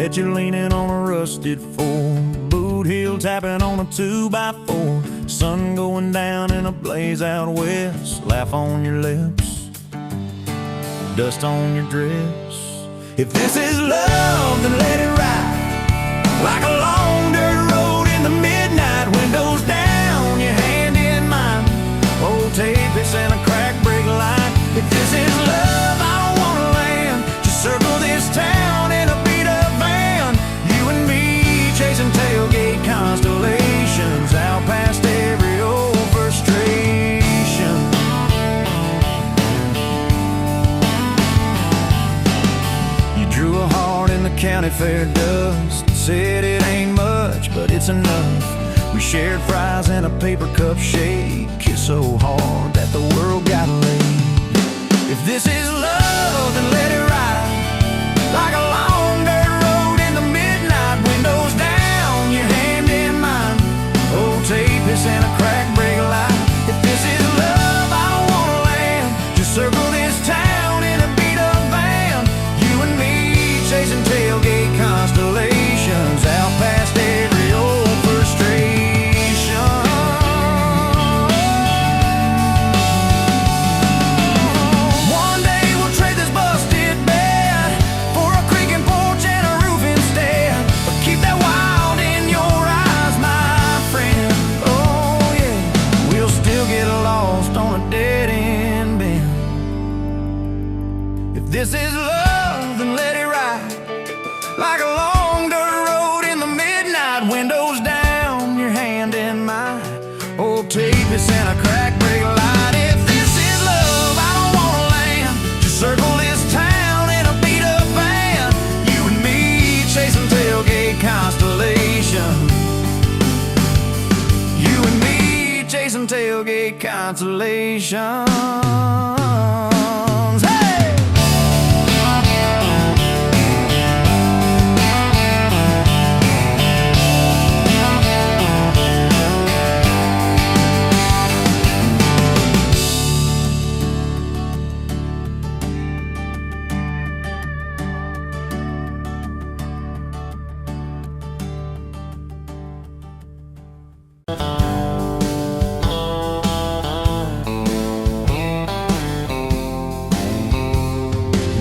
bet you're leaning on a rusted Ford, boot heel tapping on a 2x4, sun going down in a blaze out west, laugh on your lips, dust on your dress. If this is love, then let it ride like a long dirt road in the midnight, windows down, your hand in mine, old tape, it's in a crack brake line. If this is love, I don't wanna land, just circle this town in a beat up van, you and me chasing tailgate constellations out past every old frustration. You drew a heart in the county fair dust, said it ain't much, but it's enough. We shared fries in a paper cup shake, kissed so hard that the world got laid. If this is love, then let it ride like a long dirt road in the midnight, windows down, your hand in mine, old tape, it's in a crack brake light. If this is love, I don't wanna land, just circle this town in a beat up van, you and me chasing tailgate constellations out past every old frustration. One day we'll trade this busted bed for a creaking porch and a roof instead, but keep that wild in your eyes, my friend. Oh yeah, we'll still get lost on a dead end bend. If this is love, then let it ride like a long dirt road in the midnight, windows down, your hand in mine, old tape, it's in a crack brake light. If this is love, I don't wanna land, just circle this town in a beat up van, you and me chasing tailgate constellation, you and me chasing tailgate constellations. Hey!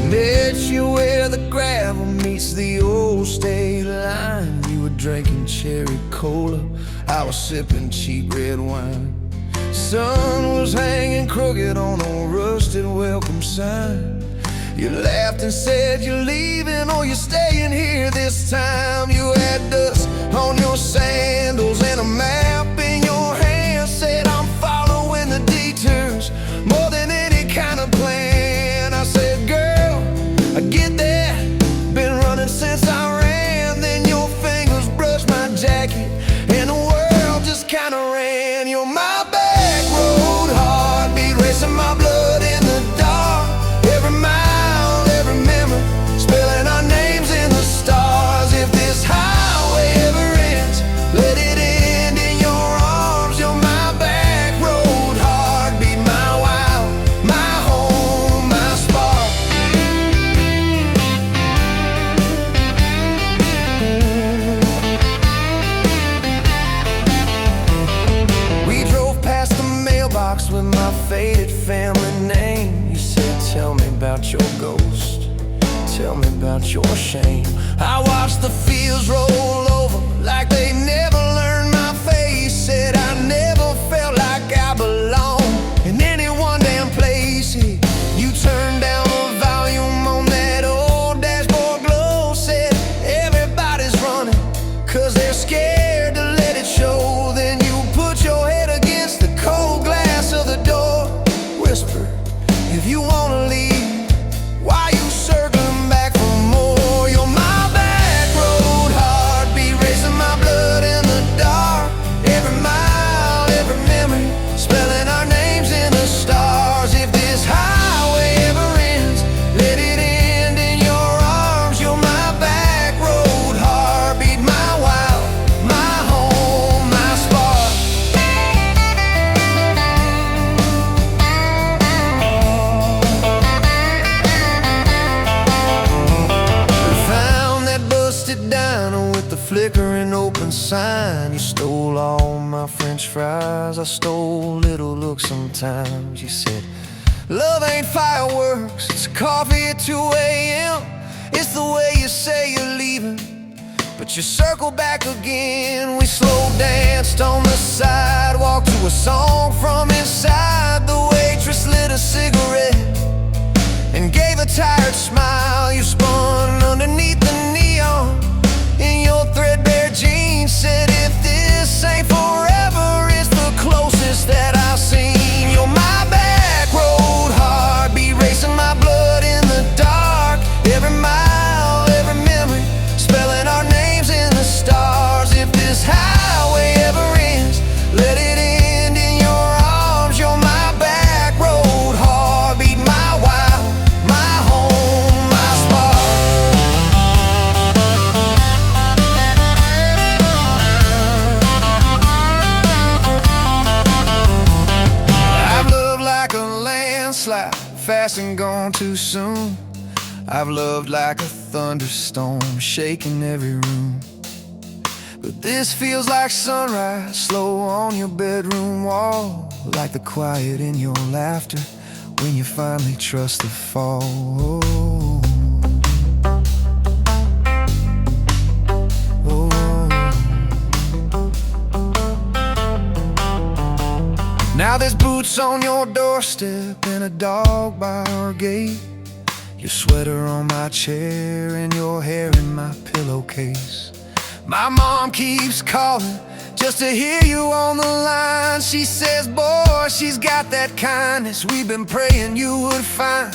Met you where the gravel meets the old state line. You were drinking cherry cola, I was sipping cheap red wine. Sun was hanging crooked on a rusted welcome sign. You laughed and said you're leaving or you're staying here this time. You had dust on your sandals and a map in your hand, said I'm following the detours more than any kind of plan. I said, girl, I get that, been running since I ran. Then your fingers brushed my jacket and the world just kinda ran. You're my back road heartbeat, racing my blood in the dark. Every mile, every memory, spelling our names in the stars. If this highway ever ends, let it end in your arms. You're my back road heartbeat, my wild, my home, my spark. We drove past the mailbox with my faded family name. You said, tell me about your ghost, tell me about your shame. I watched the fields roll over like they never learned my face. Said I never felt like I belonged in any one damn place. You turned down the volume on that old dashboard glow. Said everybody's running 'cause they're scared to let it show. Then you put your head against the cold glass of the door, whisper, if you wanna leave, why you circling back for more? You're my back road heartbeat, racing my blood in the sign. You stole all my French fries. I stole little looks sometimes. You said, love ain't fireworks, it's coffee at 2 a.m. It's the way you say you're leaving, but you circle back again. We slow danced on the sidewalk to a song from inside. The waitress lit a cigarette and gave a tired smile. You spun underneath the neon in your threadbare jeans. Said, if this ain't forever, it's the closest that I've seen. You're my back road heartbeat, racing my blood in the dark. Every mile, every memory, spelling our names in the stars. If this highway ever ends, let it end in your arms. You're my back road heartbeat, my wild, my home, my spark. I've loved like a landslide, fast and gone too soon. I've loved like a thunderstorm, shaking every room. But this feels like sunrise, slow on your bedroom wall, like the quiet in your laughter when you finally trust the fall. Now there's boots on your doorstep and a dog by our gate. Your sweater on my chair and your hair in my pillowcase. My mom keeps calling just to hear you on the line. She says, boy, she's got that kindness we've been praying you would find.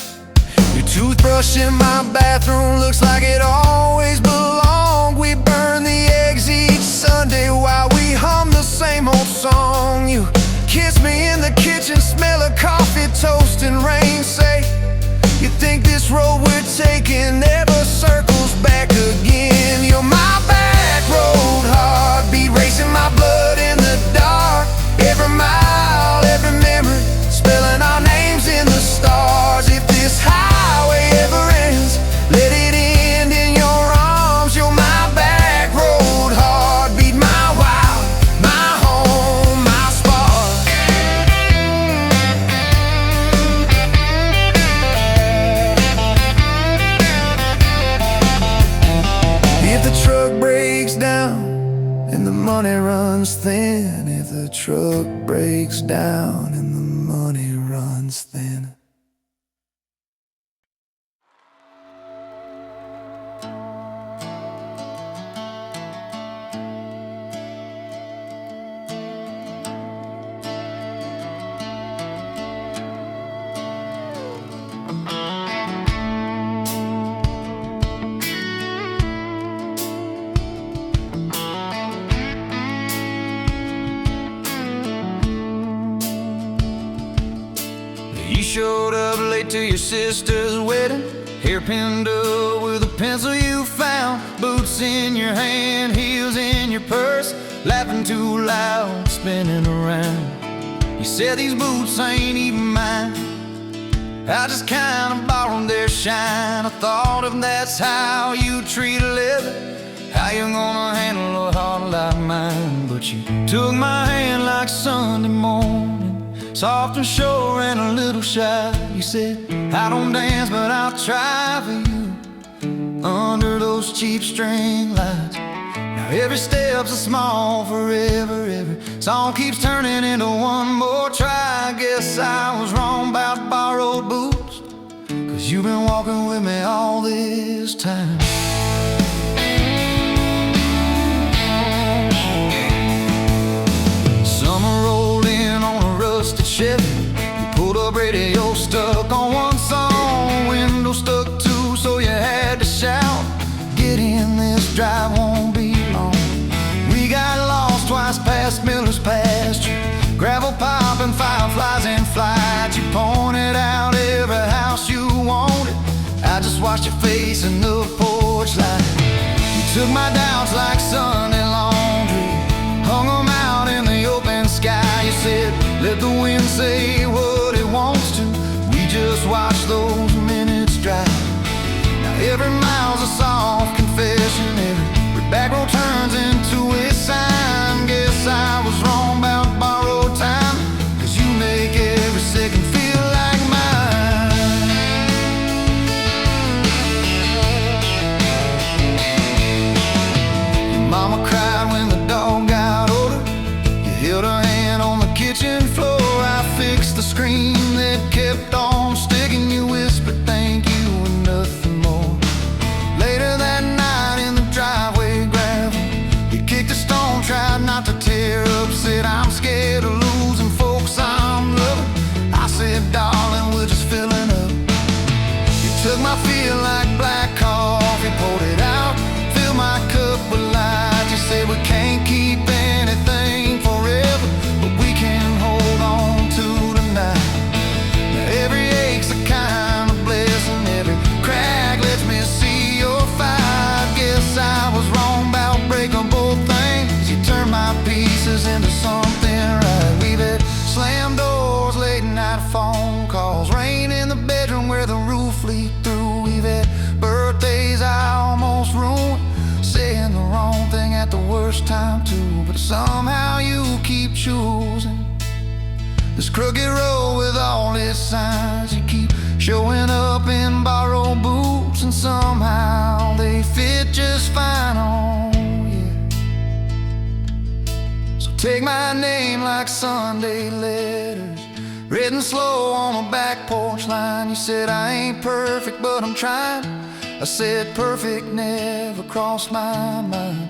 Your toothbrush in my bathroom looks like it always belonged. We burn the eggs each Sunday while we hum the same old song. You kiss me in the kitchen, smell of coffee, toast, and rain. Say, you think this road we're taking never circles back again. You're my back road heartbeat, racing my blood in the dark. Every mile, every memory, spelling our names in the stars. If this highway ever ends, let it end in your arms. You're my back road heartbeat, my wild, my home, my spark. If the truck breaks down and the money runs thin, if the truck breaks down and the money runs thin. You showed up late to your sister's wedding, hair pinned up with a pencil you found, boots in your hand, heels in your purse, laughing too loud, spinning around. You said these boots ain't even mine, I just kinda borrowed their shine. I thought if that's how you treat a living, how you gonna handle a heart like mine? But you took my hand like Sunday morning, soft and sure and a little shy. You said, I don't dance, but I'll try for you under those cheap string lights. Now every step's a small forever, every song keeps turning into one more try. I guess I was wrong about borrowed boots, 'cause you've been walking with me all this time. Summer rolled in on a rusted Chevy. You pulled up, radio stuck on one song, window stuck too, so you had to shout, get in, this drive won't be long. We got lost twice past Miller's pasture, gravel popping, fireflies in flight. You pointed out every house you wanted, I just watched your face in the porch light. You took my doubts like Sunday laundry, hung them out in the open sky. You said, let the wind say what it wants to, we just watch those minutes drive. Now every mile's a soft confession, every back road turns into a sign. the scream that kept on sticking. You whispered thank you and nothing more. Later that night in the driveway gravel, you kicked a stone, tried not to tear up, said I'm scared of losing folks I'm loving. I said darling, we're just filling up. You took my feel like black coffee, poured it out, filled my cup with light. You said we can't keep anything forever, but we can hold on to tonight. Now every ache's a kind of blessing, every crack lets me see your fight. Guess I was wrong about breaking both things. You turned my pieces into something right. We've had slam doors, late night phone calls, rain in the bedroom where the roof leaked through. We've had birthdays I almost ruined, saying the wrong thing at the worst time too. But somehow you keep choosing this crooked road with all its signs. You keep showing up in borrowed boots, and somehow they fit just fine on you. So take my name like Sunday letters, written slow on a back porch line. You said I ain't perfect, but I'm trying. I said perfect never crossed my mind.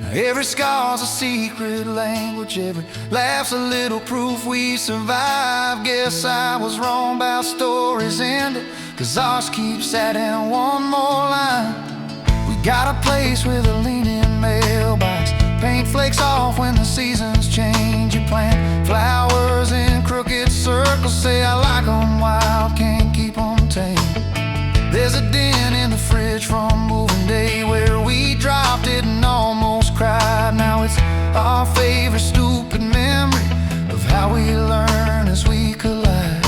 Now every scar's a secret language, every laugh's a little proof we survive. Guess I was wrong about stories ending, 'cause ours keeps adding one more line. We got a place with a leaning mailbox, paint flakes off when the seasons change. You plant flowers in crooked circles, say I like 'em wild, can't keep 'em tame. There's a dent in the fridge from moving day where we dropped it and almost cried. Now it's our favorite stupid memory of how we learn as we collide.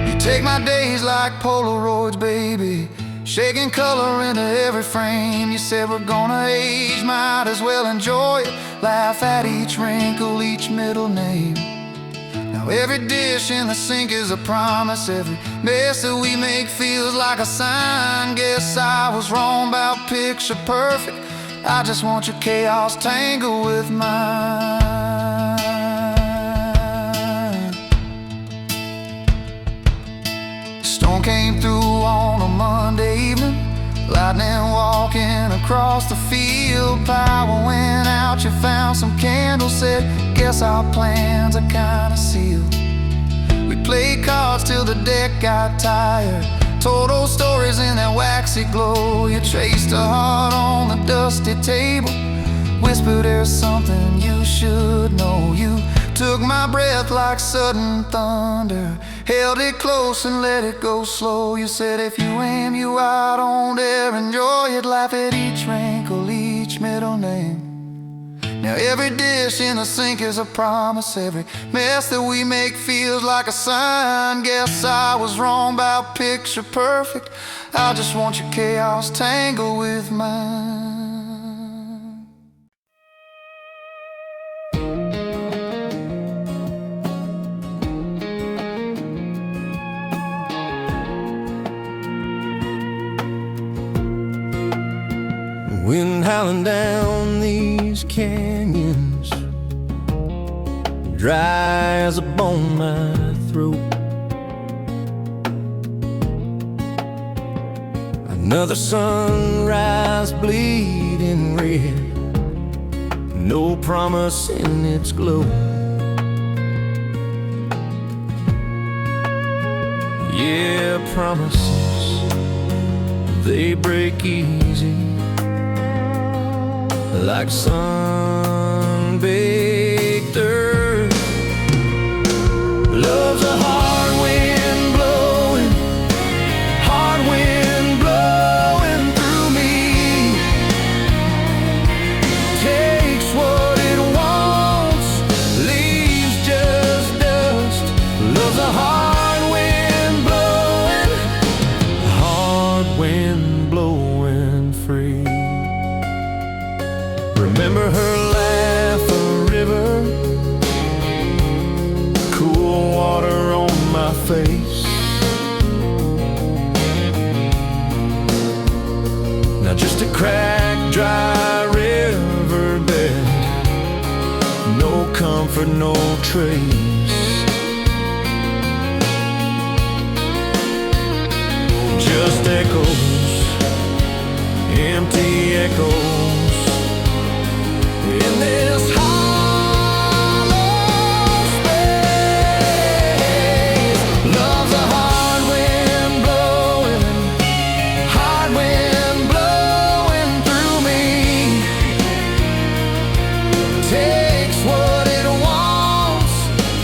You take my days like Polaroids, baby, shaking color into every frame. You said we're gonna age, might as well enjoy it, laugh at each wrinkle, each middle name. Now every dish in the sink is a promise, every mess that we make feels like a sign. Guess I was wrong about picture perfect, I just want your chaos tangled with mine. Storm came through on a Monday evening, lightning walking across the field. Power went out, you found some candles, said guess our plans are kinda sealed. We played cards till the deck got tired, told old stories in that waxy glow. You traced a heart on the dusty table, whispered there's something you should know. You took my breath like sudden thunder, held it close and let it go slow. You said if you aim you out, don't dare enjoy it, laugh at each wrinkle, each middle name. Now every dish in the sink is a promise, every mess that we make feels like a sign. Guess I was wrong about picture perfect, I just want your chaos tangled with mine. Wind howling down these canyons, dry as a bone my throat. Another sunrise bleeding red, no promise in its glow. Yeah, promises, they break easy, like sun-baked earth. Love's a hard wind blowing, hard wind blowing through me. Takes what it wants, leaves just dust. Love's a hard wind blowing, hard wind blowing free. Remember her laugh, a river, cool water on my face. Now just a cracked, dry riverbed, no comfort, no trace. echoes, empty echoes in this hollow space. Love's a hard wind blowing, hard wind blowing through me. Takes what it wants,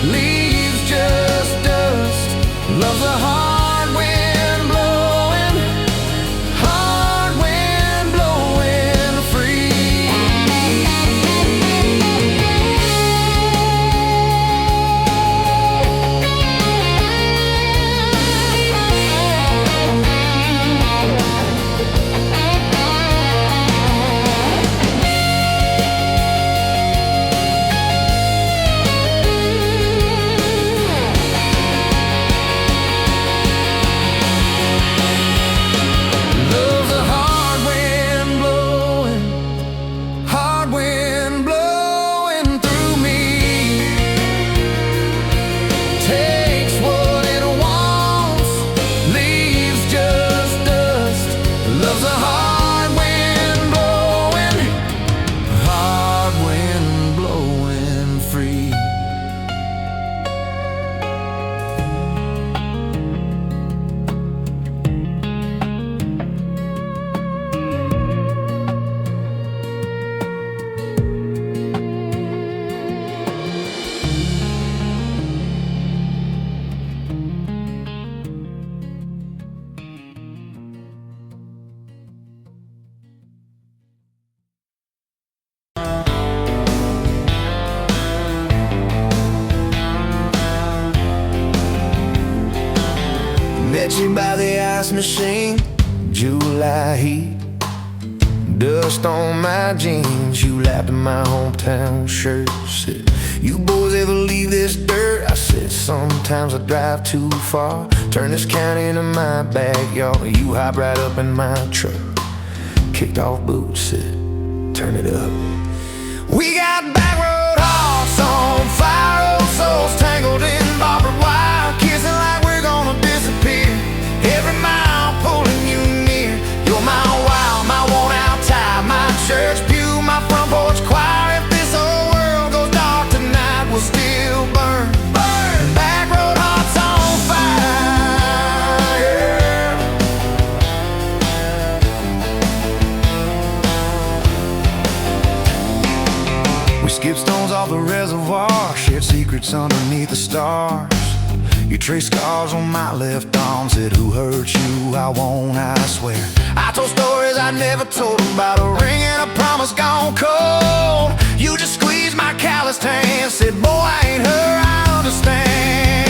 leaves just dust. Love's a hard wind blowing, hard wind blowing free. Love's a hard wind blowing, hard wind blowing through me. Takes what it wants, leaves just dust. Love's a hard wind blowing free. Met you by the ice machine, July heat, dust on my jeans. You lapped in my hometown shirt. Said, you boys ever leave this dirt? I said, sometimes I drive too far. Turn this county into my backyard. You hop right up in my truck, kicked off boots, said, turn it up. We got back road hearts on fire, old souls tangled in barbed wire, kissing like we're gonna disappear. Every mile pulling you near. You're my wild, my worn out tie, my church pew, my front porch choir. If this whole world goes dark tonight, we'll still burn. Burn. Back road hearts on fire. We skip stones off the reservoir, shared secrets underneath the stars. You traced scars on my left arm, said, who hurt you? I won't, I swear. I told stories I never told about a ring and a promise gone cold. You just squeezed my calloused hand, said, boy, I ain't her, I understand.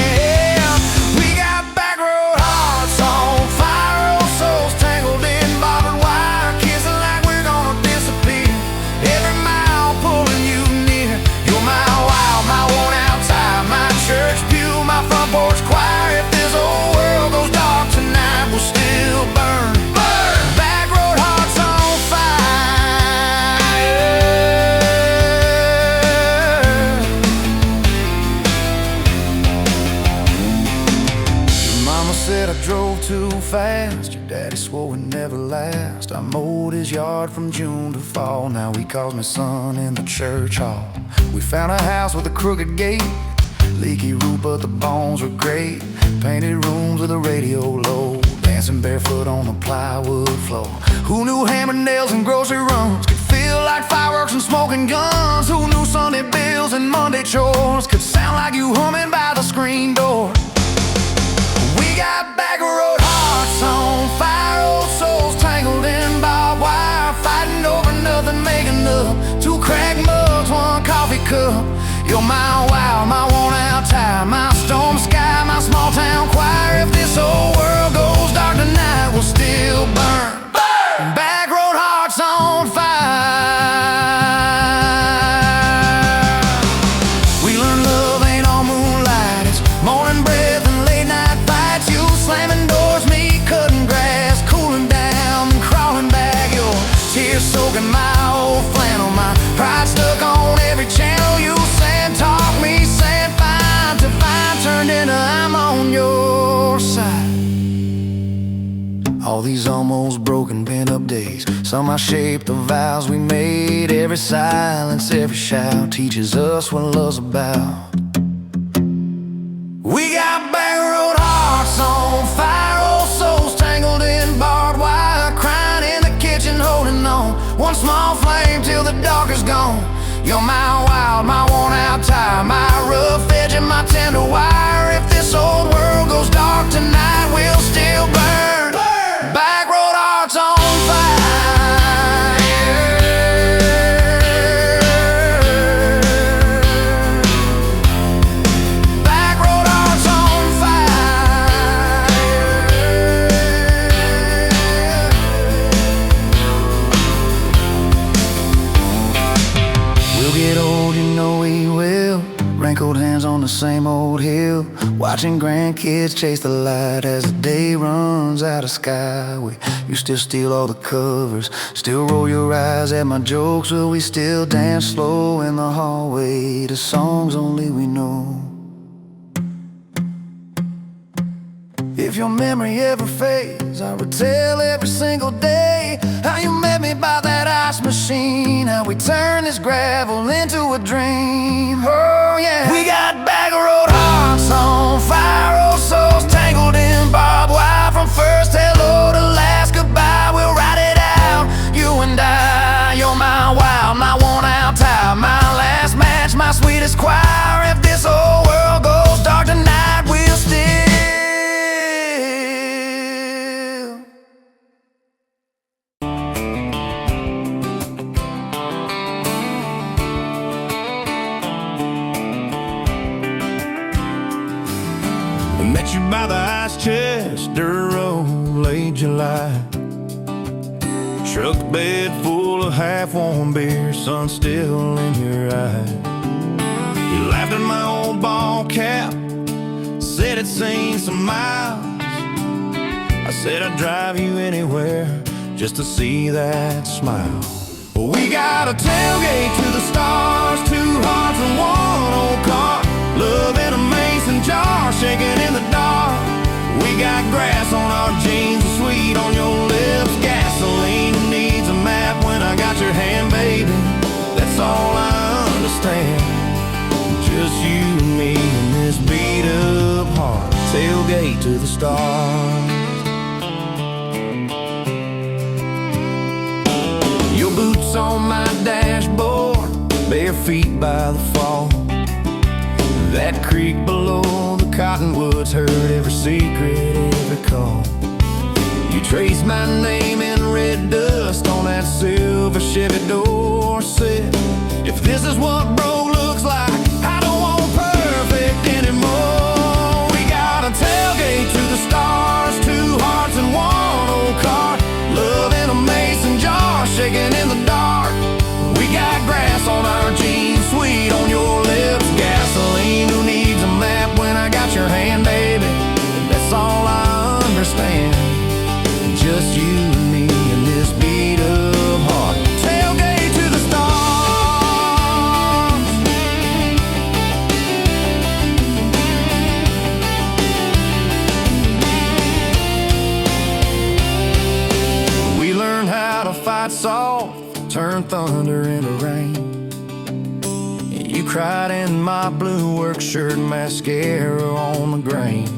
We got back road hearts on fire, old souls tangled in barbed wire, kissing like we're gonna disappear. Every mile pulling you near. You're my wild, my worn out tie, my church pew, my front porch choir. If this whole world goes dark tonight, we'll still burn. Burn. Back road hearts on fire. Your mama said I drove too fast. Your daddy swore we'd never last. I mowed his yard from June to fall. Now he calls me son in the church hall. We found a house with a crooked gate, leaky roof, but the bones were great. Painted rooms with a radio low, dancing barefoot on the plywood floor. Who knew hammer nails and grocery runs could feel like fireworks and smoking guns? Who knew Sunday bills and Monday chores could sound like you humming by the screen door? We got back road hearts on fire, old souls tangled in barbed wire, fighting over nothing, making up two cracked mugs, one coffee cup. You're my wild, my worn out tie, my storm sky, my small town choir. If this whole world goes dark tonight, we'll still burn. Burn. Back road hearts on fire. We learned love ain't all moonlight, it's morning breath and late night fights. You slamming doors, me cutting grass, cooling down and crawling back. Your tears soaking my old flannel, my pride stuck on every channel. You talk me, said fine to fine, turned into I'm on your side. All these almost broken pent-up days. Somehow shaped the vows we made. Every silence, every shout teaches us what love's about. We got back road hearts on fire, old souls tangled in barbed wire, crying in the kitchen, holding on. One small flame till the dark is gone. You're my wild, my worn-out tire, my rough edge and my tender wire. If this old world goes dark tonight, we'll still burn. Back road hearts on fire. Back road hearts on fire. We'll get old, you know we will. Wrinkled hands on the same old hill, watching grandkids chase the light as the day runs out of sky. You still steal all the covers, still roll your eyes at my jokes. Will we still dance slow in the hallway to songs only we know? If your memory ever fades, I retell every single day how you met me by that ice machine, how we turned this gravel into a dream. Oh yeah, we got back road hearts on fire, old souls tangled in barbed wire. From first hello to last goodbye, we'll ride it out, you and I. You're my wild, my worn-out tire, my last match, my sweetest choir. If this whole world goes dark tonight, we'll still met you by the ice chest, dirt road, late July. Truck bed full of half-warm beer, sun still in your eye. You laughed at my old ball cap, said it's seen some miles. I said I'd drive you anywhere just to see that smile. We got a tailgate to the stars, two hearts and one old car. Love in a mason jar, shaking in the dark. We got grass on our jeans, sweet on your lips. Gasoline needs a map when I got your hand, baby. That's all I understand. Just you and me and this beat up heart. Tailgate to the stars. Your boots on my dashboard, bare feet by the fall. That creek below the cottonwoods heard every secret, every call. You traced my name in red dust on that silver Chevy Dorset. If this is what broke looks like, I don't want perfect anymore. We got a tailgate to the stars, two hearts and one old car. Love in a mason jar, shaking in the dark. We got grass on our jeans, sweet on your lips. Gasoline, who needs a map when I got your hand, baby? That's all I understand. Just you and me and this beat up heart. Tailgate to the stars. We learned how to fight soft, turn thunder into rain. You cried in my blue work shirt, mascara on the grain.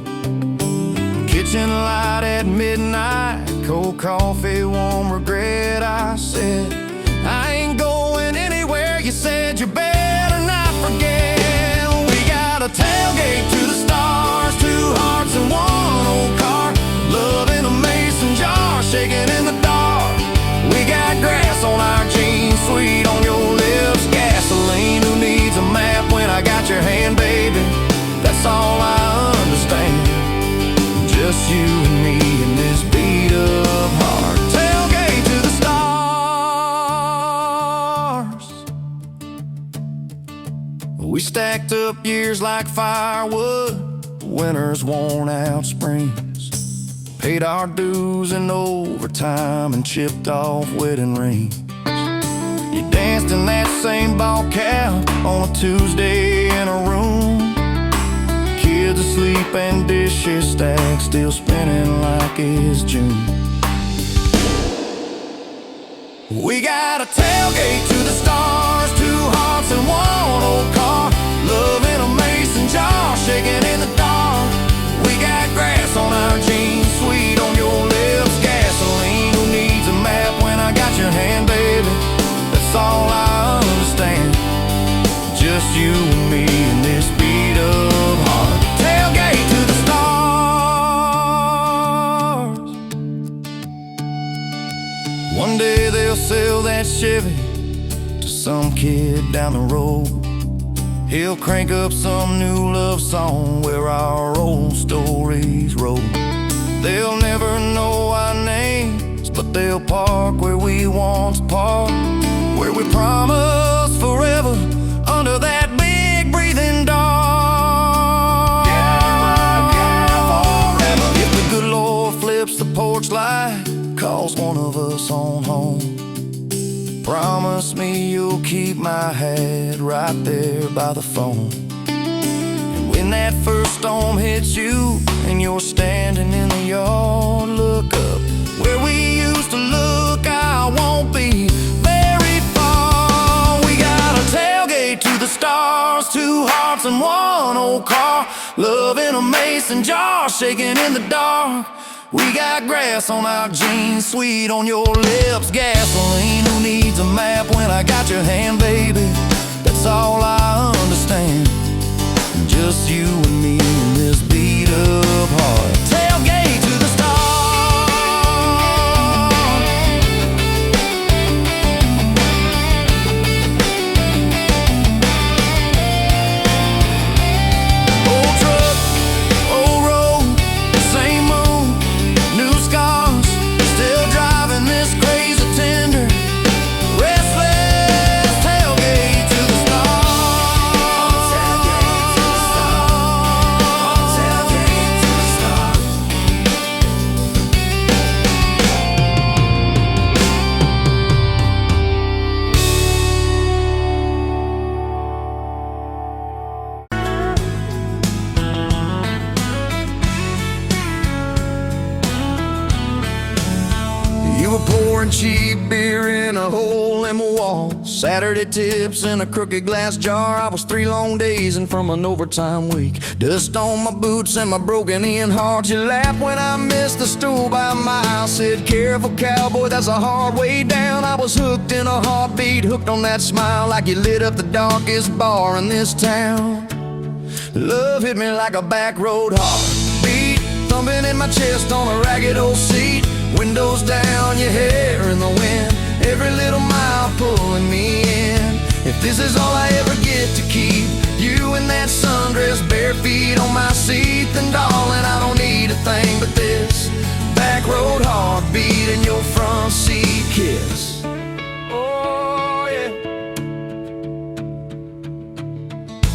Kitchen light at midnight, cold coffee, warm regret. I said, I ain't going anywhere. You said you better not forget. We got a tailgate to the stars, two hearts and one old car. Love in a mason jar, shaking in the dark. We got grass on our jeans, sweet on your lips. Gasoline, who needs a map when I got your hand, baby? That's all I understand. Just you and me and this beat up heart. Tailgate to the stars. We stacked up years like firewood, winter's worn out springs. Paid our dues in overtime and chipped off wedding rings. You danced in that same ball cap on a Tuesday in a room. Kids asleep and dishes stacked, still spinning like it's June. We got a tailgate to the stars, two hearts and one old car, love in a mason jar, shaking in the dark. We got grass on our jeans, sweet on your lips, gasoline. Who needs a map when I got your hand, baby? That's all I understand. Just you and me in this beat up heart. Tailgate to the stars. One day they'll sell that Chevy to some kid down the road. He'll crank up some new love song where our old stories roll. They'll never know our names, but they'll park where we once parked, where we promised forever under that big breathing dog. Forever. If the good Lord flips the porch light, calls one of us on home, promise me you'll keep my hat right there by the phone. And when that first storm hits you and you're standing in the yard, look up where we used to look. I won't be very far. We got a tailgate to the stars, two hearts and one old car, love in a mason jar, shaking in the dark. We got grass on our jeans, sweet on your lips, gasoline. Who needs a map when I got your hand, baby? That's all I understand. Just you and me in this beat up heart. Tailgate to the stars. Old truck, old road, same moon, new scars, still driving this crazy tender, restless. Tailgate to the stars. Tailgate to the stars. Tailgate to the stars. You were pouring cheap beer in a hole in my wall, Saturday tips in a crooked glass jar. I was 3 long days and from an overtime week, dust on my boots and my broken in heart. You laughed when I missed the stool by a mile, said careful cowboy, that's a hard way down. I was hooked in a heartbeat, hooked on that smile, like you lit up the darkest bar in this town. Love hit me like a back road heartbeat, thumping in my chest on a ragged old seat. Windows down, your hair in the wind, every little mile pulling me in. If this is all I ever get to keep, you in that sundress, bare feet on my seat, then darling, I don't need a thing but this back road heartbeat and your front seat kiss. Oh yeah.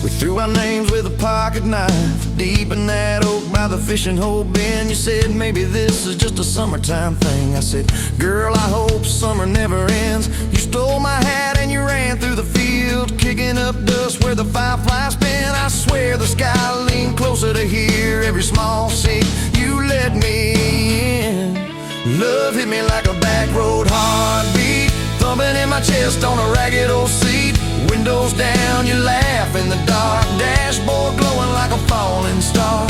We threw our names with a pocket knife deep in that oak by the fishing hole bin. You said maybe this is just a summertime thing. I said, girl, I hope summer never ends. You stole my hat and you ran through the field, kicking up dust where the fireflies spin. I swear the sky leaned closer to hear every small sing you let me in. Love hit me like a back road heartbeat, thumping in my chest on a ragged old seat. Windows down, you laugh in the dark, dashboard glowing like a falling star.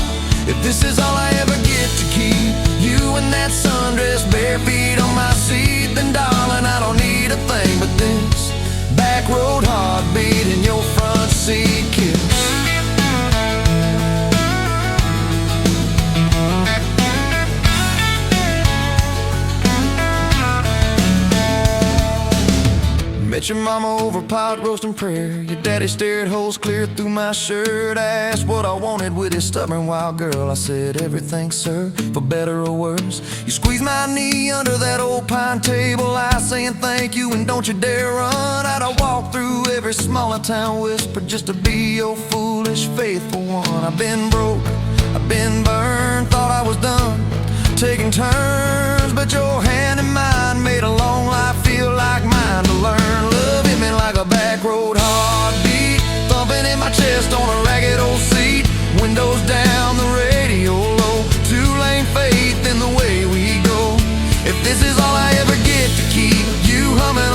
If this is all I ever get to keep, you in that sundress, bare feet on my seat, then darling, I don't need a thing but this back road heartbeat and your front seat kiss. Met your mama over pot roasting Prairie. Your daddy stared holes clear through my shirt. I asked what I wanted with his stubborn wild girl. I said everything, sir, for better or worse. You squeezed my knee under that old pine table, I saying thank you and don't you dare run. I'd walk through every smaller town whisper just to be your foolish faithful one. I've been broke, I've been burned, thought I was done taking turns, but your hand in mine made a long life feel like mine to learn. Love hit me like a back road heartbeat, thumping in my chest on a ragged old seat. Windows down, the radio low, 2-lane faith in the way we go. If this is all I ever get to keep, you humming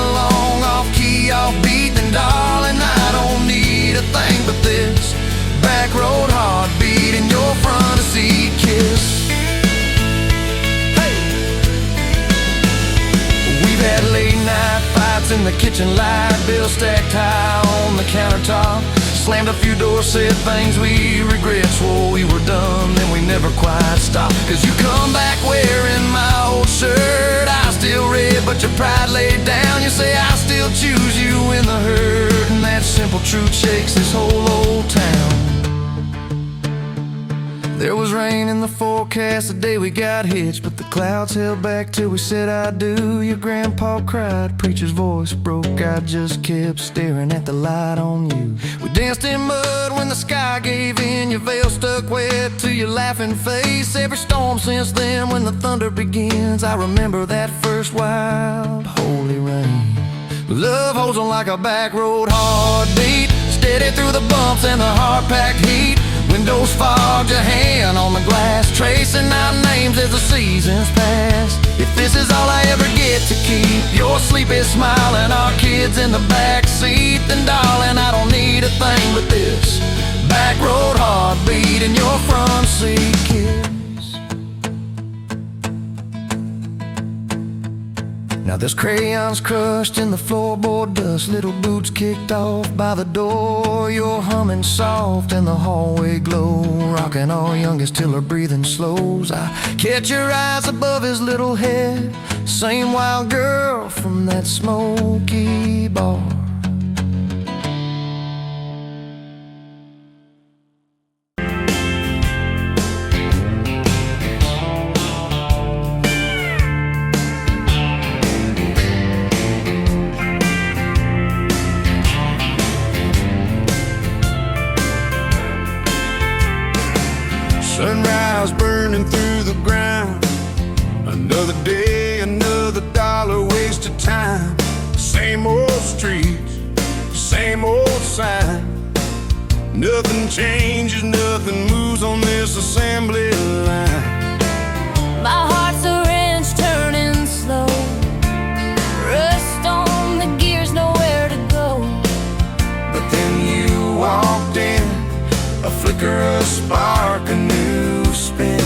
kitchen light bill stacked high on the countertop. Slammed a few doors, said things we regret, swore we were done, then we never quite stopped. Cause you come back wearing my old shirt, I still red, but your pride laid down. You say I still choose you in the herd, and that simple truth shakes this whole old town. There was rain in the forecast the day we got hitched, but the clouds held back till we said I do. Your grandpa cried, preacher's voice broke, I just kept staring at the light on you. We danced in mud when the sky gave in, your veil stuck wet to your laughing face. Every storm since then, when the thunder begins, I remember that first wild holy rain. Love holds on like a back road heartbeat, steady through the bumps and the hard-packed heat. Windows fogged, your hand on the glass, tracing out names as the seasons pass. If this is all I ever get to keep, your sleepy smile and our kids in the back seat, then darling, I don't need a thing but this back road heartbeat and your front seat kiss. Now there's crayons crushed in the floorboard dust, little boots kicked off by the door. You're humming soft in the hallway glow, rocking our youngest till her breathing slows. I catch your eyes above his little head, same wild girl from that smoky bar. Sunrise burning through the ground, another day, another dollar wasted time. Same old streets, same old sign. Nothing changes, nothing moves on this assembly line. My heart's a wrench turning slow, rust on the gears, nowhere to go. But then you walked in, a flicker, a spark, a new spin.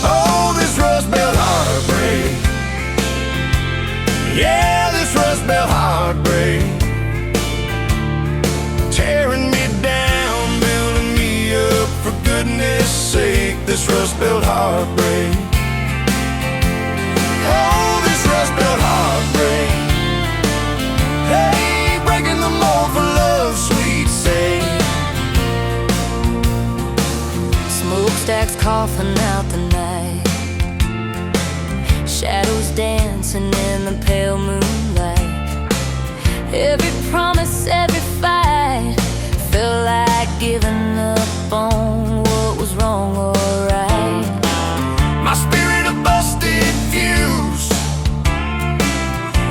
Oh, this rust belt heartbreak, yeah, this rust belt heartbreak, tearing me down, building me up, for goodness sake, this rust belt heartbreak. Oh, this rust belt heartbreak, hey, breaking the mold for love's sweet sake. Smokestacks coughing out the night, shadows dancing in the pale moonlight. Every promise, every fight felt like giving up on what was wrong or right. My spirit a busted fuse,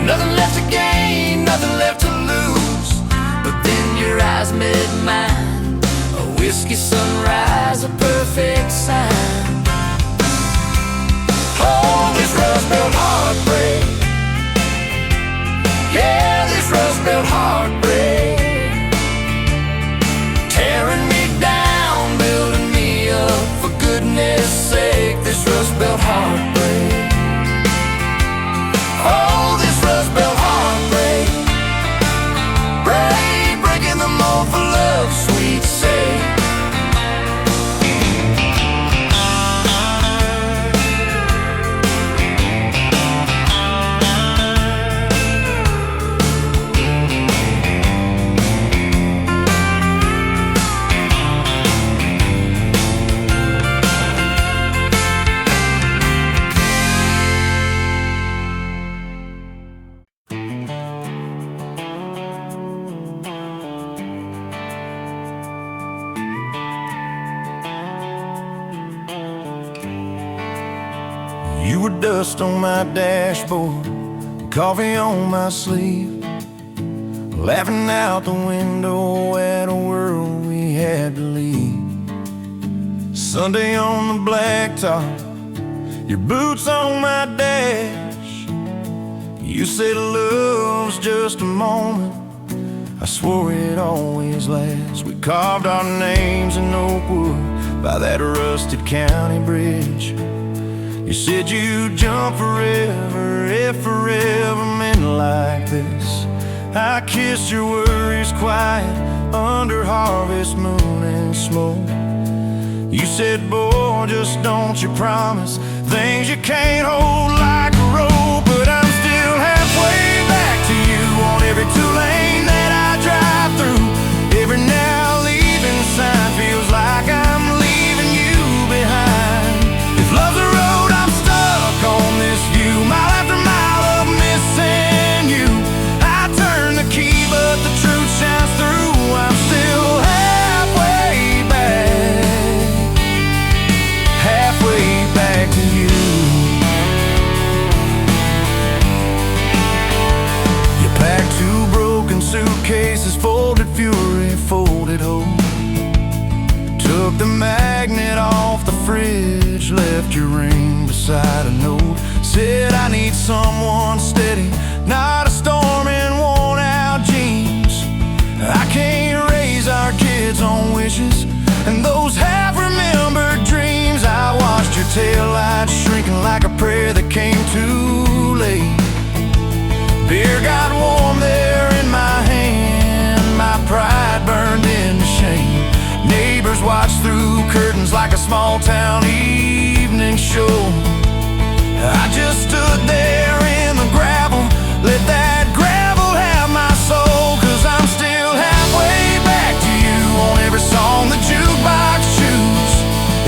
nothing left to gain, nothing left to lose. But then your eyes met mine, a whiskey sunrise, a perfect sign. Oh, this rust belt heartbreak, yeah, this rust belt heartbreak, tearing me down, building me up, for goodness sake, this rust belt heartbreak. Oh, this rust belt heartbreak, breaking the mold for love's sweet sake. You were dust on my dashboard, coffee on my sleeve, laughing out the window at a world we had to leave. Sunday on the blacktop, your boots on my dash. You said love's just a moment, I swore it always lasts. We carved our names in oak wood by that rusted county bridge. You said you'd jump forever if forever meant like this. I kissed your worries quiet under harvest moon and smoke. You said, boy, just don't you promise things you can't hold like a rope. But I'm still halfway back to you on every two-lane that I drive through. Every now leaving sign feels like I'm leaving you behind. If love's a road, I'm stuck on this view, mile after mile of missing you. I turn the key, but the truth shines through. I'm still halfway back to you. You packed 2 broken suitcases, folded fury, folded hope. Took the magnet off the fridge, left your ring beside a note. Said I need someone steady, not a storm in worn out jeans. I can't raise our kids on wishes and those half-remembered dreams. I watched your taillights shrinking like a prayer that came too late. Beer got warm there in my hand, my pride burned into shame. Neighbors watched through curtains like a small-town evening show. I just stood there in the gravel, let that gravel have my soul. 'Cause I'm still halfway back to you on every song the jukebox choose.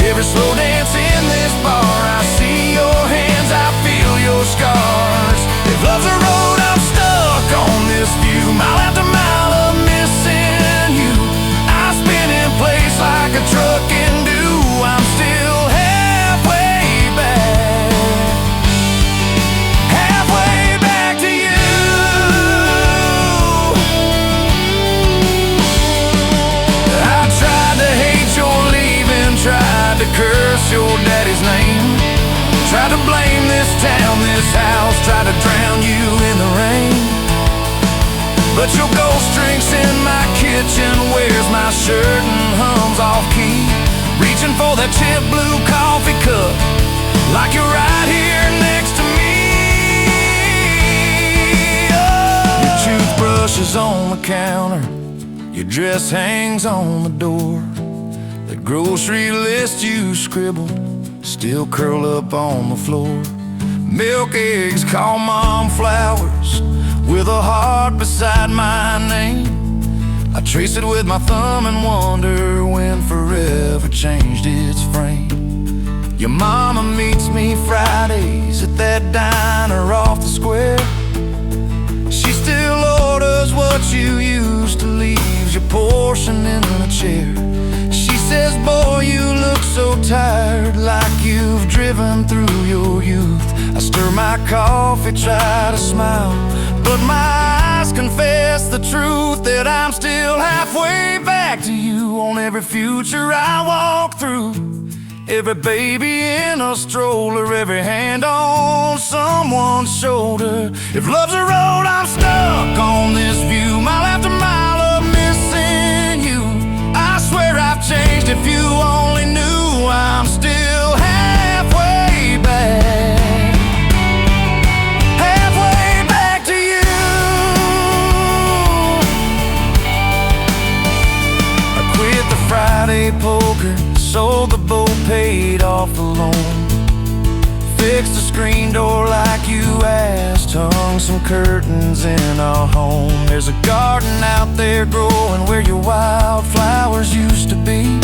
Every slow dance in this bar, I see your hands, I feel your scars. If love's a road, I'm stuck on this view, mile after mile of missing you. I spin in place like a truck can do. I'm still halfway back to you. I tried to hate your leaving, tried to curse your daddy's name, tried to blame this town, this house, tried to drown you in the rain. But your ghost drinks in my kitchen, wears my shirt and hums off key, reaching for that chip blue coffee cup like you're right here next to me. Oh. Your toothbrush is on the counter, your dress hangs on the door. The grocery list you scribbled still curl up on the floor. Milk, eggs, call mom flowers with a heart beside my name. I trace it with my thumb and wonder when forever changed its frame. Your mama meets me Fridays at that diner off the square. She still orders what you used to, leaves your portion in the chair. She says, boy, you look so tired, like you've driven through your youth. I stir my coffee, try to smile, but my eyes confess the truth that I'm still halfway back to you on every future I walk through. Every baby in a stroller, every hand on someone's shoulder. If love's a road, I'm stuck on this view, mile after mile of missing you. I swear I've changed, if you only knew. I'm still halfway back to you. I quit the Friday poker, sold the boat, paid off the loan, fixed the screen door like you asked, hung some curtains in our home. There's a garden out there growing where your wildflowers used to be.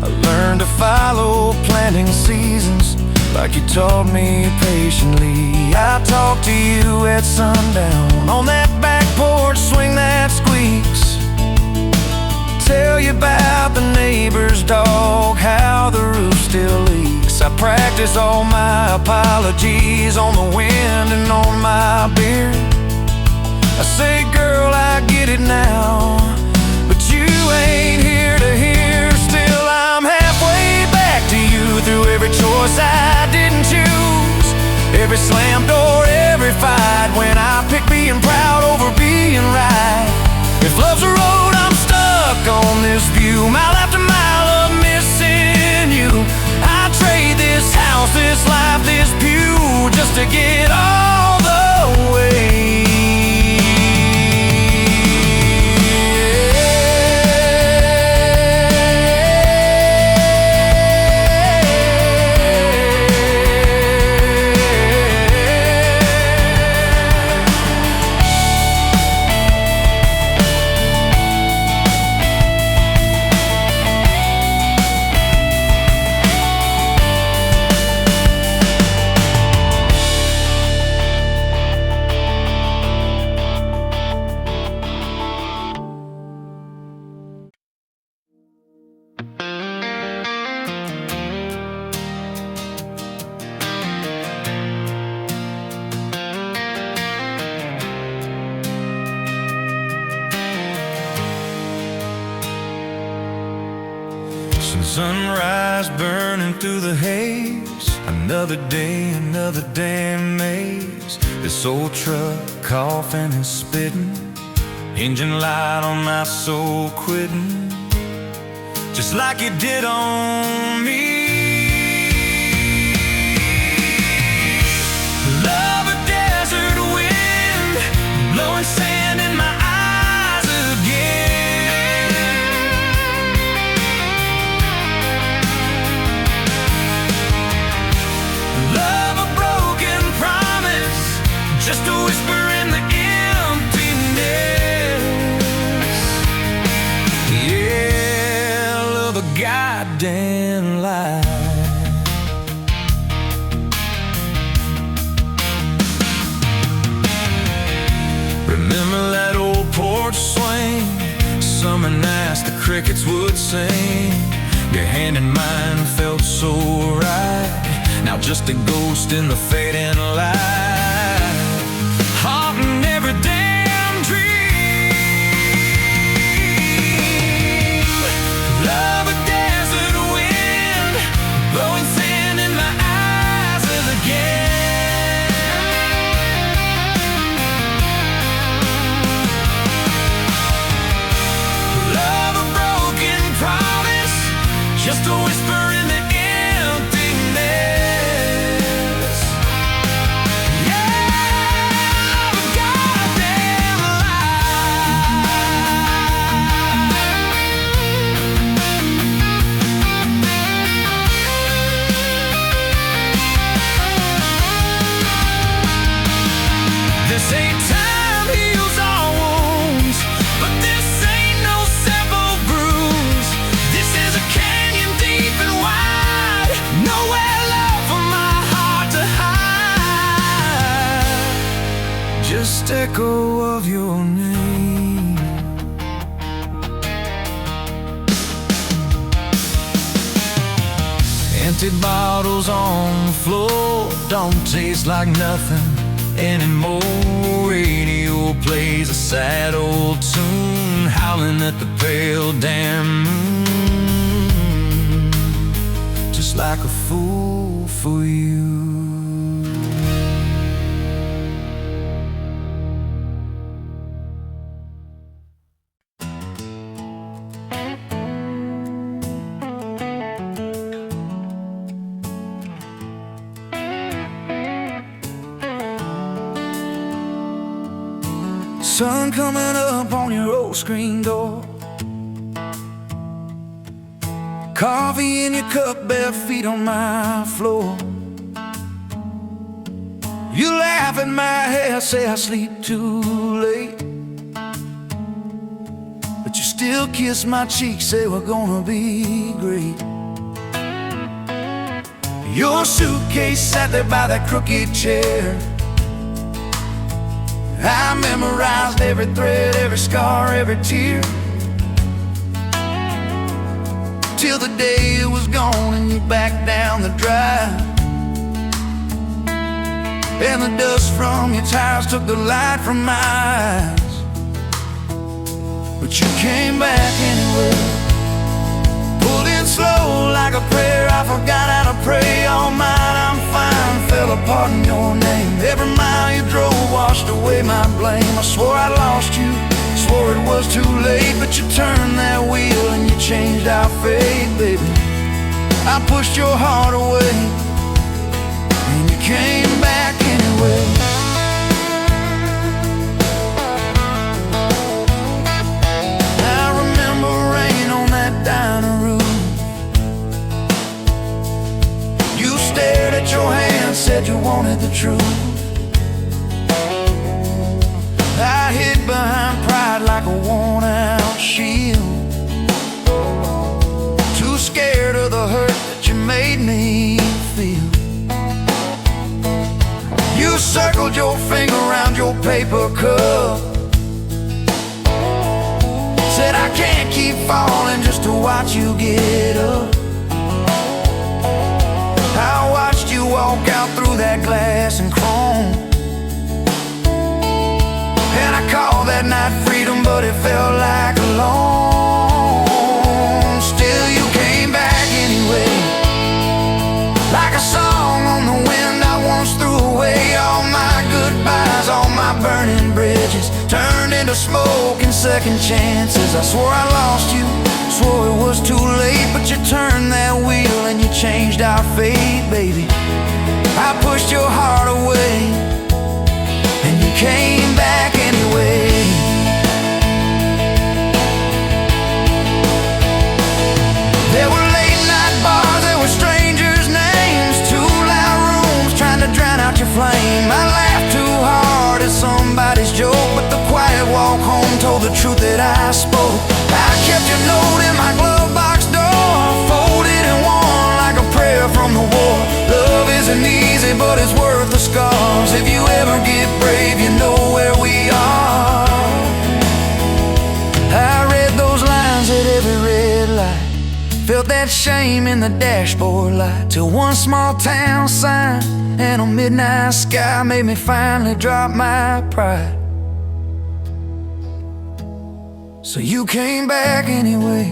I learned to follow planting seasons like you taught me patiently. I talk to you at sundown on that back porch, swing that squeaks, tell you about the neighbor's dog, how the roof still leaks. I practice all my apologies on the wind and on my beard. I say, girl, I get it now, but you ain't here to hear. Still, I'm halfway back to you through every choice I didn't choose, every slam door, every fight, when I pick being proud over being right. If love's a road, I'm on this view, mile after mile of missing you. I trade this this house, this life, this pew, just to get all the way. Sunrise burning through the haze, another day, another damn maze. This old truck coughing and spitting, engine light on my soul quitting, just like it did on me. Love a desert wind, blowing sand in my eyes again. Love a broken promise, just a whisper in the emptiness. Yeah, love a goddamn lie. Remember that old porch swing, summer nights the crickets would sing. Your hand in mine felt so right, now just a ghost in the fading light, haunting every damn dream. Love a desert wind, blowing sand in my eyes again. Love a broken promise, just a whisper in the emptiness. Yeah, love a goddamn lie. This ain't time heals all wounds, but this ain't no simple bruise. This is a canyon deep and wide, nowhere left for my heart to hide. Just echo of your name. Empty bottles on the floor don't taste like nothing anymore. Radio plays a sad old tune, howling at the pale damn moon, just like a fool for you. Sun coming up on your old screen door, coffee in your cup, bare feet on my floor. You laugh at my hair, say I sleep too late, but you still kiss my cheek, say we're gonna be great. Your suitcase sat there by that crooked chair. I memorized every thread, every scar, every tear, till the day it was gone and you backed down the drive, and the dust from your tires took the light from my eyes. But you came back anyway, pulled in slow like a prayer. I forgot how to pray all night. I'm fine, fell apart in your name. Every mile you drove washed away my blame. I swore I lost you, swore it was too late, but you turned that wheel and you changed our fate, baby. I I pushed your heart away, and you came back anyway. I remember rain on that dining room. You stared at your hand, said you wanted the truth. I hid behind pride like a worn-out shield, too scared of the hurt that you made me feel. You circled your finger around your paper cup, said I can't keep falling just to watch you get up. I watched you walk out through that glass and chrome, and I called that night freedom, but it felt like alone. Still you came back anyway, like a song on the wind. I once threw away all my goodbyes, all my burning bridges turned into smoke and second chances. I swore I lost you, swore it was too late, but you turned that wheel and you changed our fate, baby. I pushed your heart away, and you came back anyway. There were late night bars, there were strangers' names, too loud rooms trying to drown out your flame. I laughed too hard at somebody's joke, but the quiet walk home told the truth that I spoke. I kept your note in my glove box door, folded in one like a prayer from the war. Love isn't easy, but it's worth the scars. If you ever get brave, you know where we are. I read those lines at every red light, felt that shame in the dashboard light, till one small town sign and a midnight sky made me finally drop my pride. So you came back anyway,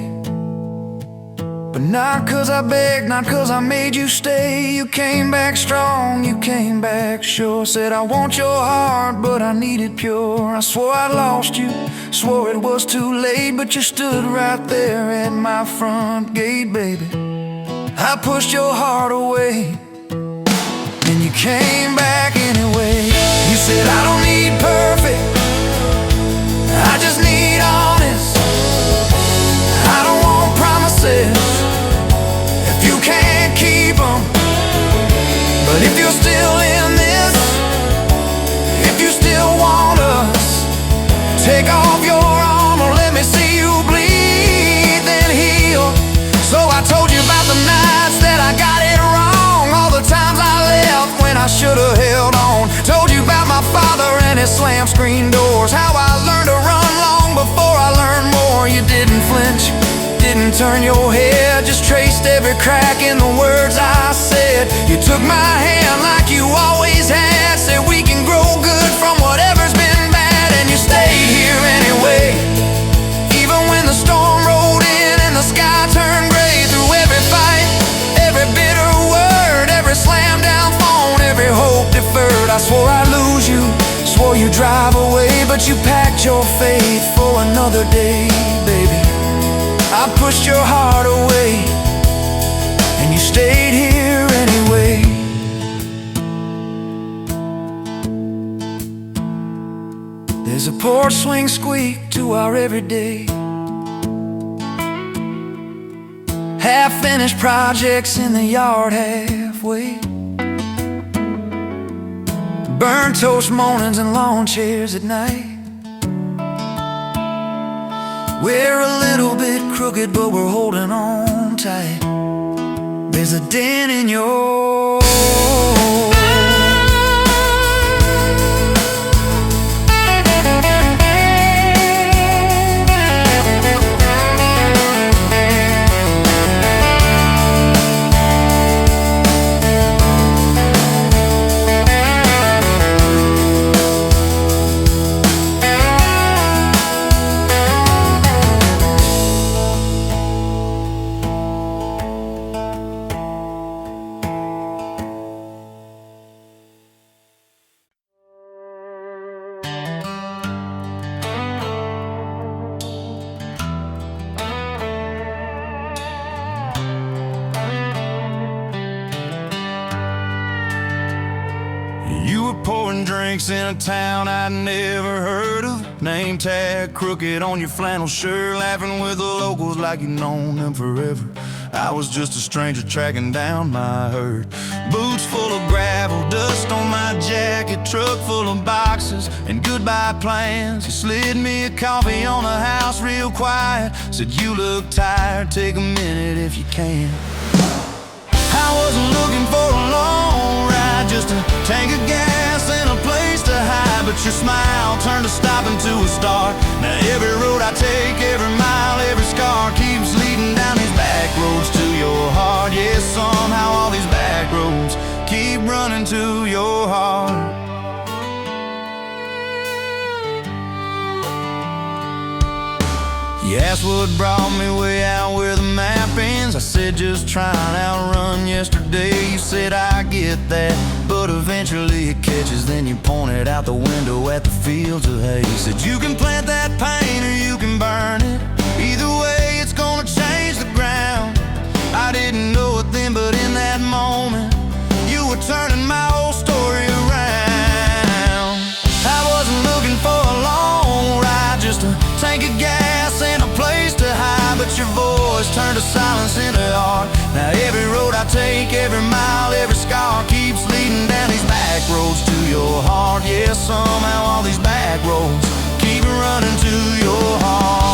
but not 'cause I begged, not 'cause I made you stay. You came back strong, you came back sure. Said I want your heart, but I need it pure. I swore I lost you, swore it was too late, but you stood right there at my front gate, baby. I pushed your heart away, and you came back anyway. You said I don't need perfect, I just need honest. I don't want promises if you can't keep them. But if you're still in this, if you still want us, take off your armor, let me see you bleed, then heal. So I told you about the nights that I got it wrong, all the times I left when I should've held on. Told you about my father and his slam screen doors, how I learned to run long before I learned more. You didn't flinch, didn't turn your head, just traced every crack in the words I said. You took my hand like you always had, said we can grow good from whatever's been bad, and you stayed here anyway. Even when the storm rolled in and the sky turned gray, through every fight, every bitter word, every slam down phone, every hope deferred. I swore I'd lose you, swore you'd drive away, but you packed your faith for another day, baby. I pushed your heart away, and you stayed here anyway. There's a porch swing squeak to our everyday, half-finished projects in the yard halfway, burnt toast mornings and lawn chairs at night. We're a little bit crooked, but we're holding on tight. There's a dent in your drinks in a town I'd never heard of. Name tag crooked on your flannel shirt, laughing with the locals like you've known them forever. I was just a stranger tracking down my herd. Boots full of gravel, dust on my jacket, truck full of boxes and goodbye plans. You slid me a coffee on the house real quiet, said you look tired, take a minute if you can. I wasn't looking for a long ride, just a tank of gas and a place to hide. But your smile turned a stop into a start. Now every road I take, every mile, every scar keeps leading down these back roads to your heart. Yeah, somehow all these back roads keep running to your heart. You asked what brought me way out where the map ends. I said just trying to outrun yesterday. You said I get that, but eventually it catches. Then you pointed out the window at the fields of hay. You said you can plant that pain or you can burn it. Either way it's gonna change the ground. I didn't know it then, but in that moment you were turning my whole story around. I wasn't looking for a long ride, just a tank of gas and a place to hide. But your voice turned a silence into art. Now every road I take, every mile, every scar keeps leading down these back roads to your heart. Yeah, somehow all these back roads keep running to your heart.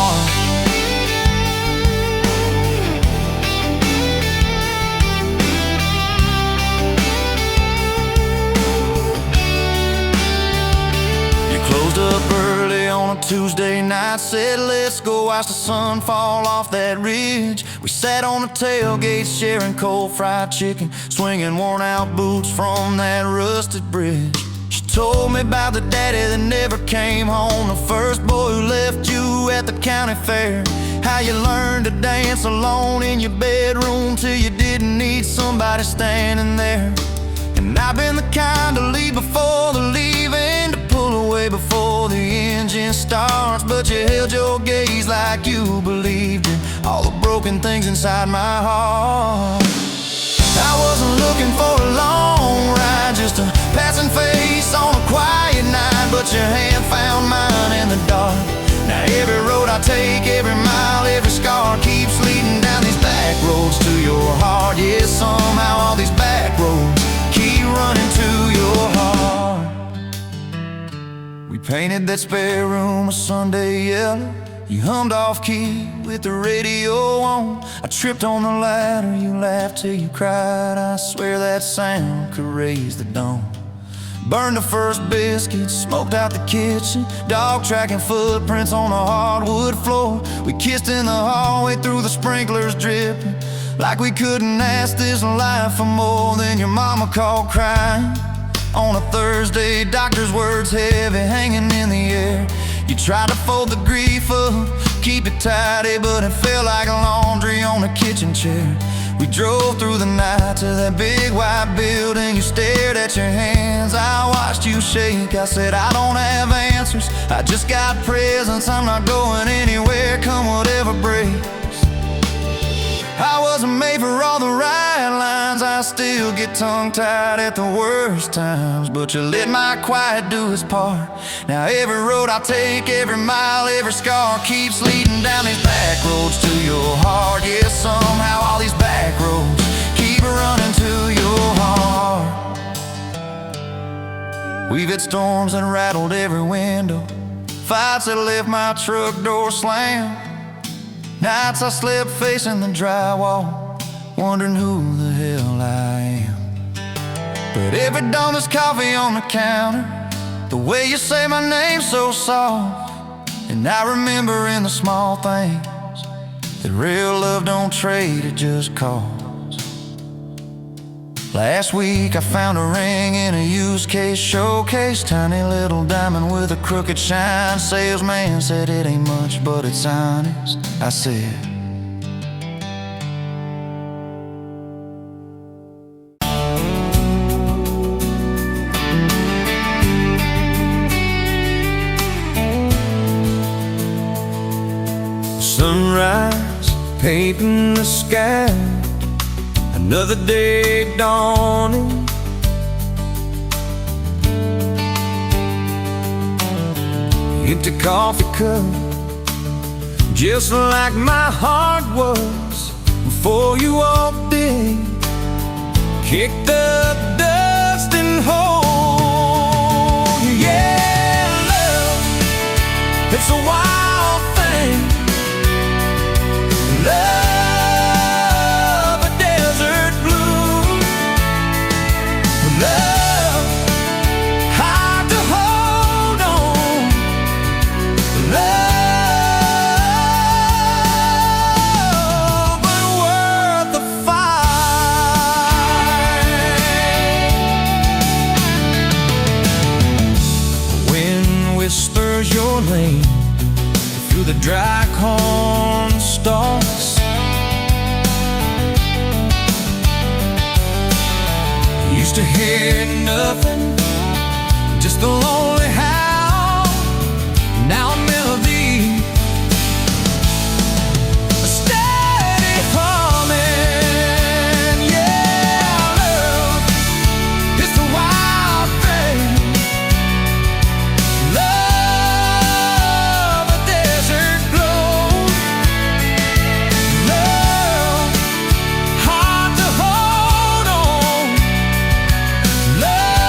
Closed up early on a Tuesday night, said let's go watch the sun fall off that ridge. We sat on the tailgate sharing cold fried chicken, swinging worn out boots from that rusted bridge. She told me about the daddy that never came home, the first boy who left you at the county fair. How you learned to dance alone in your bedroom till you didn't need somebody standing there. And I've been the kind to leave before the leaving, to pull away before the engine starts. But you held your gaze like you believed in all the broken things inside my heart. I wasn't looking for a long ride, just a passing face on a quiet night. But your hand found mine in the dark. Now every road I take, every mile, every scar keeps leading down these back roads to your heart. Yeah, somehow all these back roads keep running to your heart. We painted that spare room a Sunday yellow. You hummed off key with the radio on. I tripped on the ladder, you laughed till you cried. I swear that sound could raise the dawn. Burned the first biscuit, smoked out the kitchen, dog tracking footprints on the hardwood floor. We kissed in the hallway through the sprinklers dripping, like we couldn't ask this life for more. Than your mama called crying on a Thursday, doctor's words heavy hanging in the air. You tried to fold the grief up, keep it tidy, but it felt like laundry on a kitchen chair. We drove through the night to that big white building. You stared at your hands, I watched you shake. I said I don't have answers, I just got presents. I'm not going anywhere, come whatever breaks. I wasn't made for all the right lines, I still get tongue-tied at the worst times. But you let my quiet do its part. Now every road I take, every mile, every scar keeps leading down these back roads to your heart. Yeah, somehow all these back roads keep running to your heart. We've had storms that rattled every window, fights that left my truck door slammed. Nights I slept facing the drywall, wondering who the hell I am. But every dawn there's coffee on the counter, the way you say my name so soft. And I remember in the small things that real love don't trade, it just costs. Last week I found a ring in a used case showcase, tiny little diamond with a crooked shine. Salesman said it ain't much, but it's honest. I said, sunrise painting the sky, another day dawning. empty coffee cup, just like my heart was before you walked in. Kicked up dust and hold you. Yeah, love, it's a wild thing. Love, a desert blue. Love, hard to hold on. Love, but worth the fight. Wind whispers your name through the dry corn stalks. Used to hear nothing, just the lonely howl. Now a melody, a steady humming. Yeah, love, it's the wild thing. Love, a desert glow. Love, hard to hold on. Love,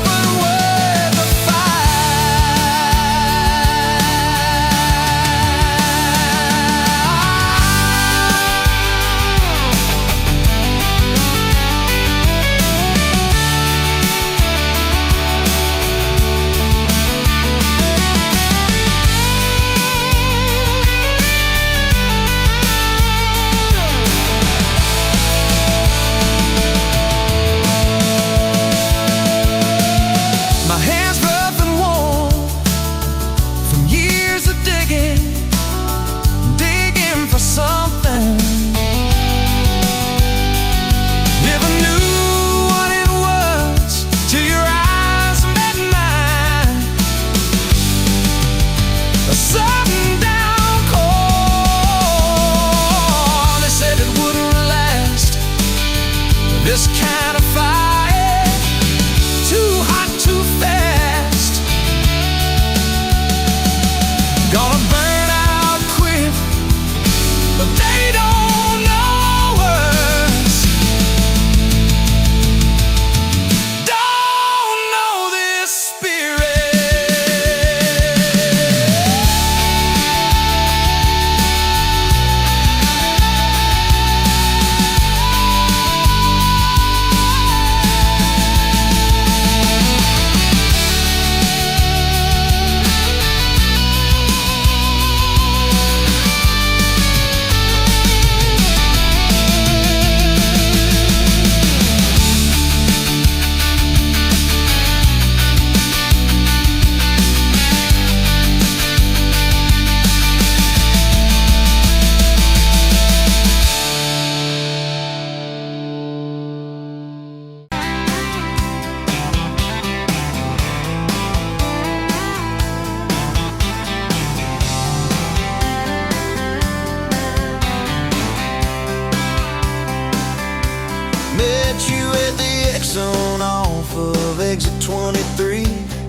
but worth the My hands rough and warm from years of digging for something. Never knew what it was till your eyes met mine. A sudden downpour, they said it wouldn't last. This kind of fire, too hot, too fast. Gonna burn out quick, but they don't know us. Don't know this Met you at the Exxon off of exit 23.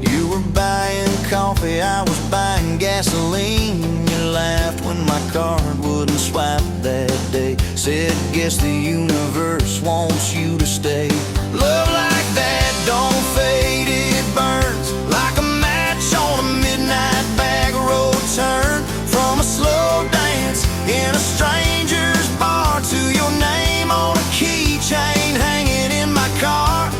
You were buying coffee, I was buying gasoline. You laughed when my card wouldn't swipe that day. Said, guess the universe wants you to stay. Love like that don't fade, it burns like a match on a midnight back road turn. From a slow dance in a stranger's bar to your name on a keychain hanging in my car.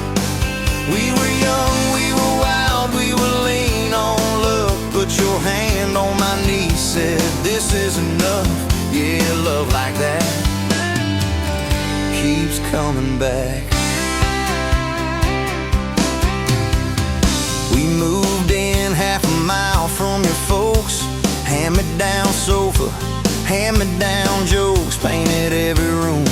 We were young, we were wild, we were lean on love. Put your hand on my knee, said this is enough. Yeah, love like that keeps coming back. We moved in half a mile from your folks. Hand-me-down sofa, hand-me-down jokes. Painted every room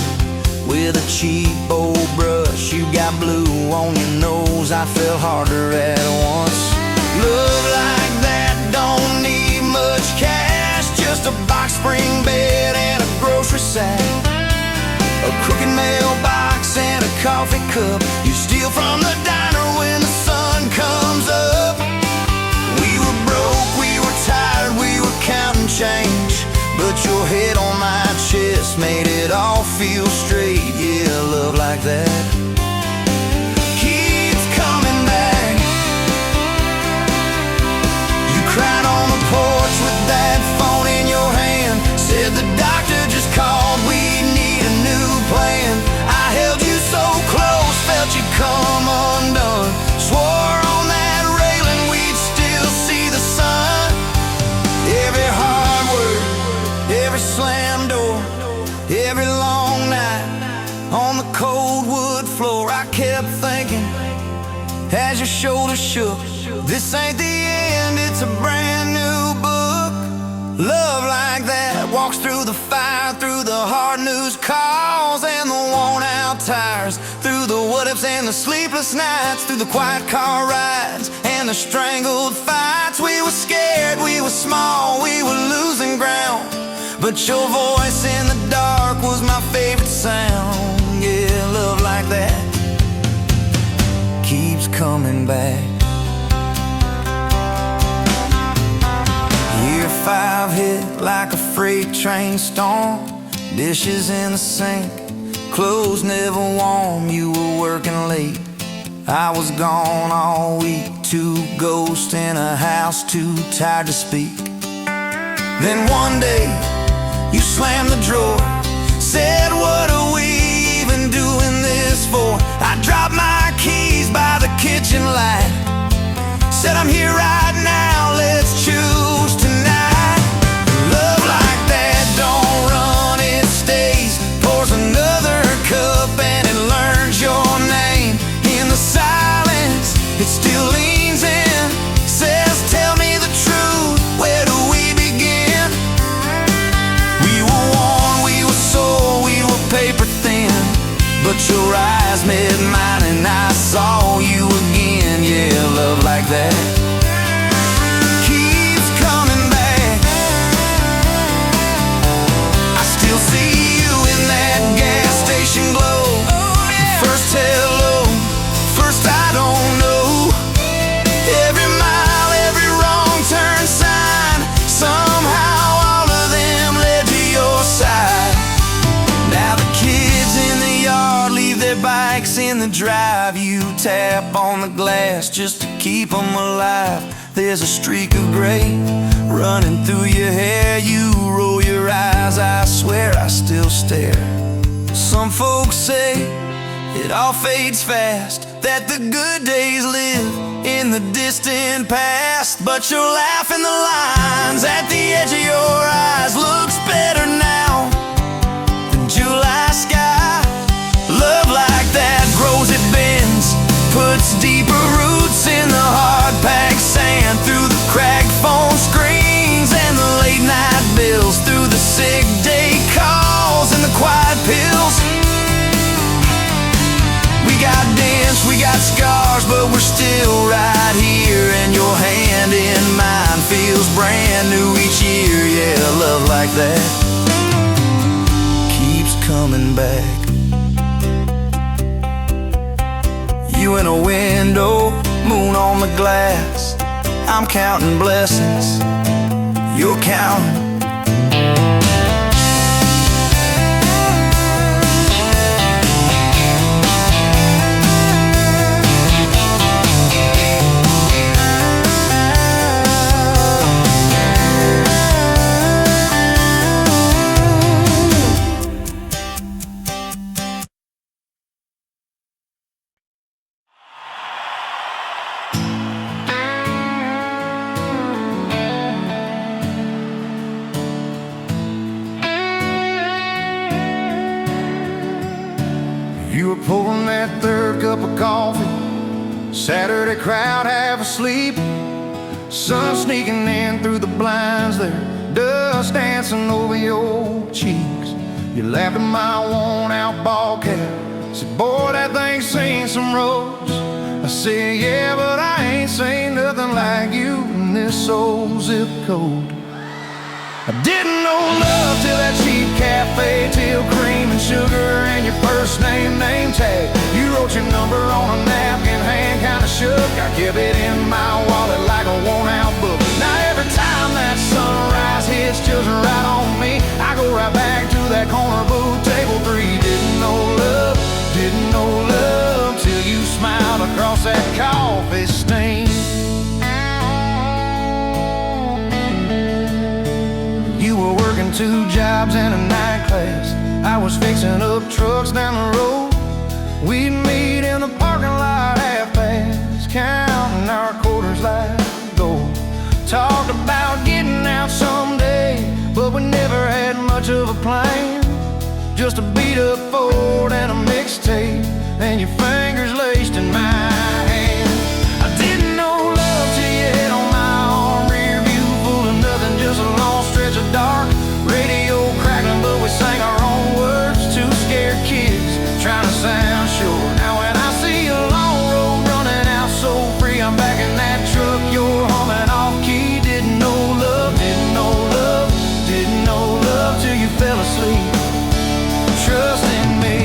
with a cheap old brush. You got blue on your nose, I fell harder at once. Love like that don't need much cash, just a box spring bed and a grocery sack, a crooked mailbox and a coffee cup you steal from the diner when the sun comes Put your head on my chest, made it all feel straight. Yeah, love like that keeps coming back. You cried on the porch with that phone in your hand, said the doctor just called, we need a new plan. I held you so close, felt you come undone. Swore on that railing we'd still see the sun. Every hard word, every slam door, every long night on the cold wood floor, I kept thinking as your shoulders shook, this ain't the end, it's a brand new book. Love like that walks through the fire, through the hard news calls and the worn out tires, through the what ifs and the sleepless nights, through the quiet car rides and the strangled fights. We were scared, we were small, we were losing ground, but your voice in the dark was my favorite sound. Yeah, love like that keeps coming back. Year 5 hit like a freight train storm. Dishes in the sink, clothes never warm. You were working late, I was gone all week. 2 ghosts in a house, too tired to speak. Then one day you slammed the drawer, said, what are we even doing this for? I dropped my keys by the kitchen light, said, I'm here right now, let's choose tonight. Love like that don't run, it stays. Pours another cup and it learns your name. In the silence, it still leans in, says, tell me the truth, where do we begin? We were worn, we were sore, we were paper thin, but your eyes met mine and I saw you again. Yeah, love like that keeps coming back. I still see you in that gas station glow. First hello, first I don't know. Every mile, every wrong turn sign, somehow all of them led to your side. Now the kids in the yard leave their bikes in the drive. You tap on the glass just to keep them alive. There's a streak of gray running through your hair. You roll your eyes, I swear I still stare. Some folks say it all fades fast, that the good days live in the distant past. But your laugh in the lines at the edge of your eyes looks better now than July sky. Love like that grows, it bends, puts deeper roots in the hard-packed sand, through the cracked phone screens and the late-night bills, through the sick day calls and the quiet pills. We got dents, we got scars, but we're still right here, and your hand in mine feels brand new each year. Yeah, love like that keeps coming back. You in a window, moon on the glass, I'm counting blessings, you're counting. You were pulling that 3rd cup of coffee, Saturday crowd half asleep, sun sneaking in through the blinds there, dust dancing over your cheeks. You laughed at my worn out ball cap, said, boy, that thing's seen some roads. I said, yeah, but I ain't seen nothing like you in this old zip code. I didn't know love till that cheap cafe, till cream and sugar and your first name tag. You wrote your number on a napkin, hand kinda shook. I kept it in my wallet like a worn out book. Now every time that sunrise hits just right on me, corner booth, table 3. Didn't know love till you smiled across that coffee stain. You were working 2 jobs and a night class. I was fixing up trucks down the road. We'd meet in the parking lot half-past, counting our quarters like gold. Talked about getting out someday, but we never had much of a plan. Just a beat-up Ford and a mixtape, and your fingers laced in my hand. I didn't know love till you hit on my arm. Rear view full of nothing, just a long stretch of dark. Radio crackling, but we sang our own words. 2 scared kids trying to sound sure. Now when I see a long road running out so free, I'm back in that truck, you're humming off key. Didn't know love till you fell asleep. Trust in me.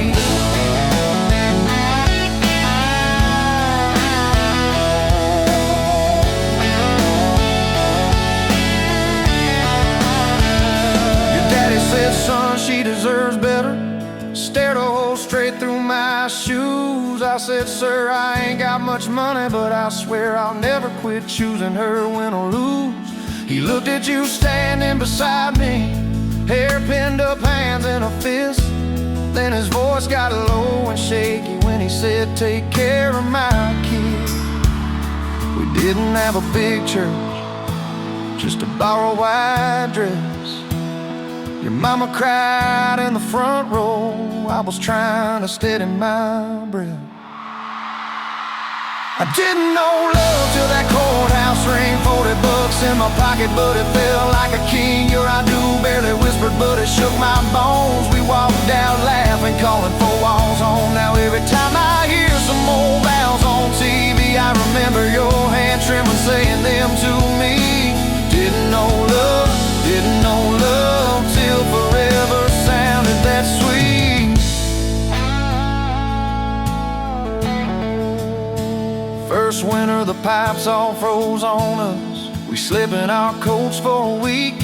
Your daddy said, son, she deserves better. Stared a hole straight through my shoes. I said, sir, I ain't got much money, but I swear I'll never quit choosing her, win or lose. He looked at you standing beside me, hair pinned up, hands in a fist. Then his voice got low and shaky when he said, take care of my kid. We didn't have a big church, just a borrowed white dress. Your mama cried in the front row. I was trying to steady my breath. I didn't know love till that courthouse ring. 40 bucks in my pocket, but it felt like a king. Your I do barely whispered, but it shook my bones. We walked out laughing, calling 4 walls home. Now every time I hear some old vows on TV, I remember your hand trembling, saying them to me. Didn't know love till forever sounded that sweet. First winter, the pipes all froze on us. We slept in our coats for a week.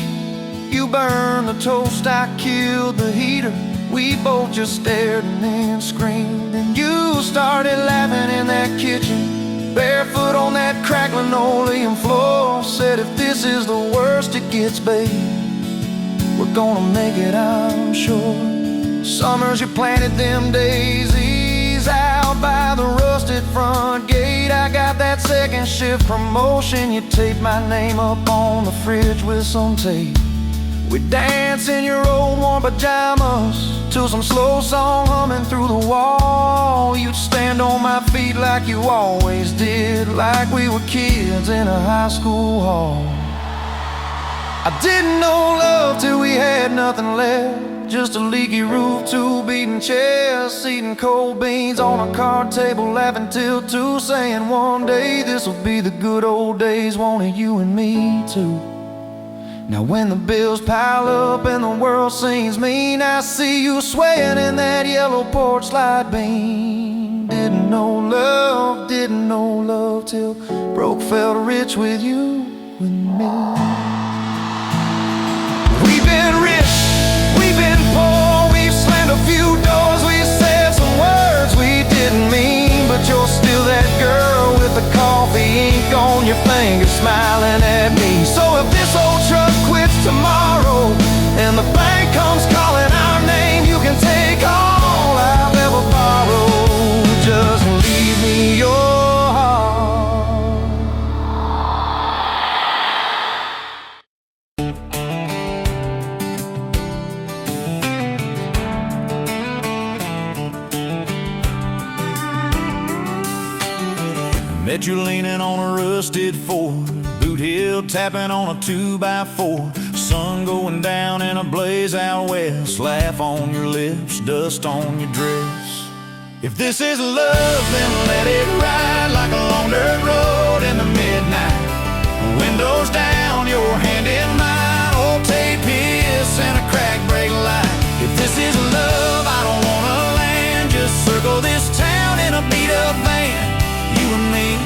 You burned the toast, I killed the heater. We both just stared and then screamed. And you started laughing in that kitchen, barefoot on that cracked linoleum floor. Said, if this is the worst it gets, babe, we're gonna make it, I'm sure. Summers you planted them daisies out by the rusted front gate. I got that second shift promotion. You taped my name up on the fridge with some tape. We'd dance in your old warm pajamas to some slow song humming through the wall. You'd stand on my feet like you always did, like we were kids in a high school hall. I didn't know love till we had nothing left, just a leaky roof, 2 beating chests, eating cold beans on a card table, laughing till 2, saying one day this'll be the good old days, wanted you and me too. Now when the bills pile up and the world seems mean, I see you swaying in that yellow porch light beam. Didn't know love till broke felt rich with you and me. We've been rich, we've been poor, we've slammed a few doors, we've said some words we didn't mean, but you're still that girl with the coffee ink on your finger smiling at me. So if this old truck quits tomorrow and the bank comes calling our name, you can take all I've ever borrowed, just leave me your heart. Met you leaning on a rusted Ford, boot heel tapping on a 2x4. Sun going down in a blaze out west, laugh on your lips, dust on your dress. If this is love, then let it ride like a long dirt road in the midnight. Windows down, your hand in mine, old tape hiss and a crack brake light. If this is love, I don't wanna land, just circle this town in a beat-up van. You and me,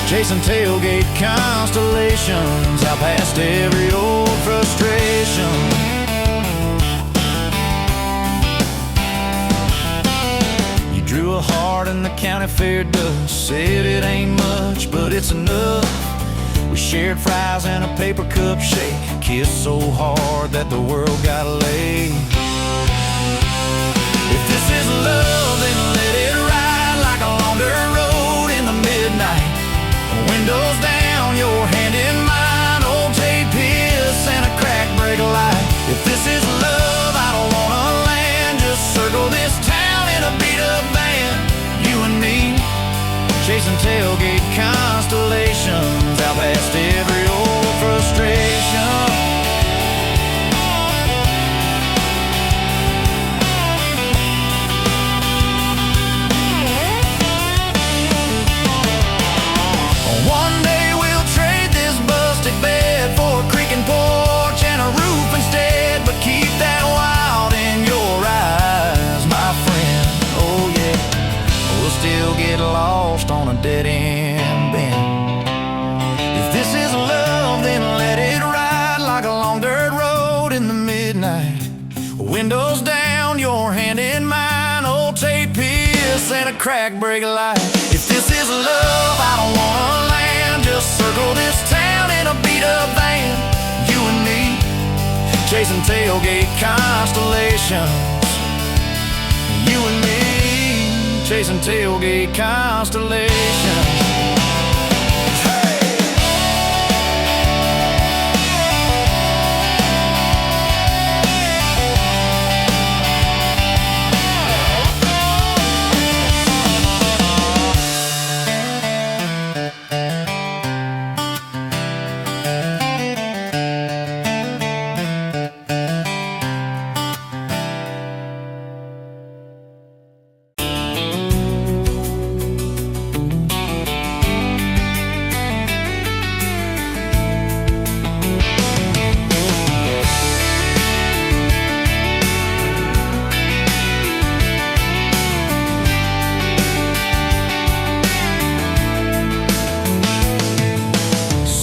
chasing tailgate constellations, out past every old frustration. that fare does. Said it ain't much, but it's enough. We shared fries and a paper cup shake, kissed so hard that the world got laid. If this is love, then let it ride like a long dirt road in the midnight. Windows down, your hand in mine, old tape hiss and a crack brake light. If this is love, I don't wanna land, just circle this town in a beat-up van. You and me, chasing tailgate constellations out past every old frustration. One day we'll trade this busted bed for a creaking porch and a roof instead, but keep that wild in your eyes, my friend. Oh yeah, we'll still get lost on a dead-end bend. If this is love, then let it ride like a long dirt road in the midnight. Windows down, your hand in mine, old tape hiss and a crack brake light. If this is love, I don't wanna land, just circle this town in a beat-up van. You and me, chasing tailgate constellations. You and me, chasing tailgate constellations.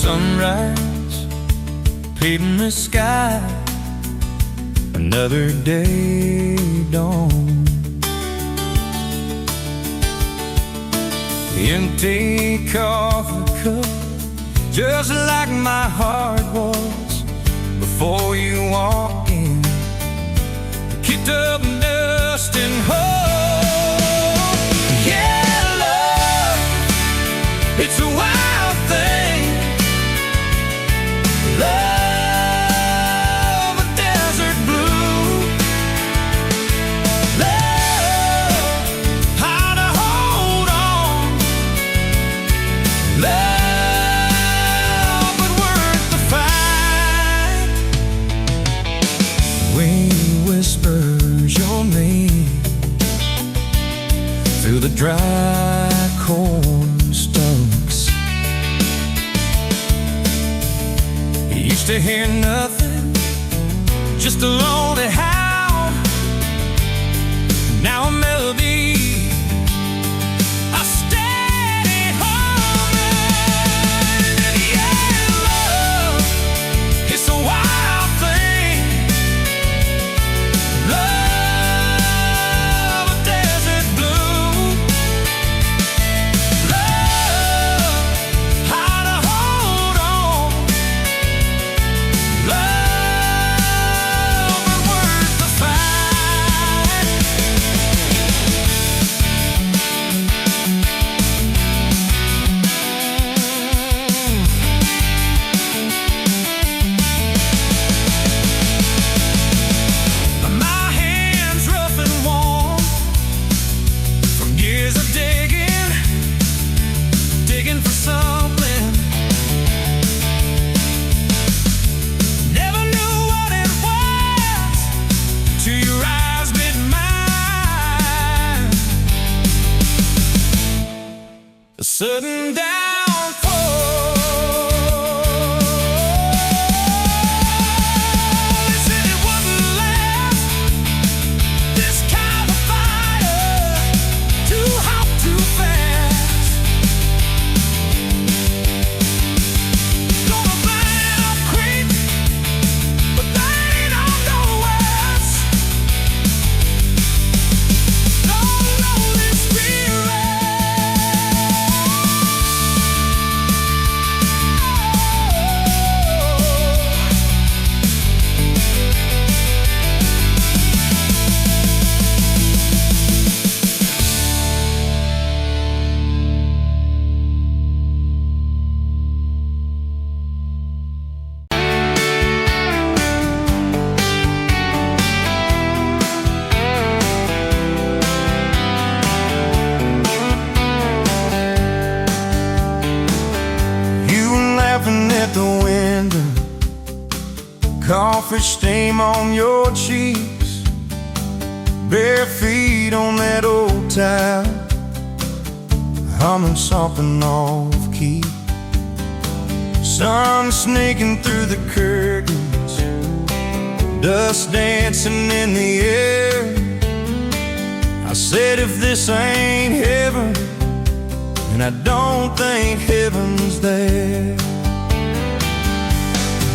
Sunrise, painting the sky, another day dawn. Empty coffee cup, just like my heart was before you walked in. Kicked up dust and hope. Yeah, love, it's a wild thing. Love, a desert blue. Love, how to hold on. Love, but worth the fight. Wind whispers your name through the dry corn stumps. Used to hear nothing, just a lonely howl. Now a melody, a steady humming. And yeah, love, it's a wild thing. Love, a desert blue. Love, how to hold on. Love, but worth the fight. My hands rough and warm from years of digging for something. Never knew what it was till your eyes met mine. A sudden downfall. They said it wouldn't last. This kind of fire, too hot, too fast. Gonna burn up quick, but that ain't on the west. Don't know this spirit. crawfish steam on your cheeks, bare feet on that old tile, humming something off key. Sun sneaking through the curtains, dust dancing in the air. I said, if this ain't heaven, and I don't think heaven's there.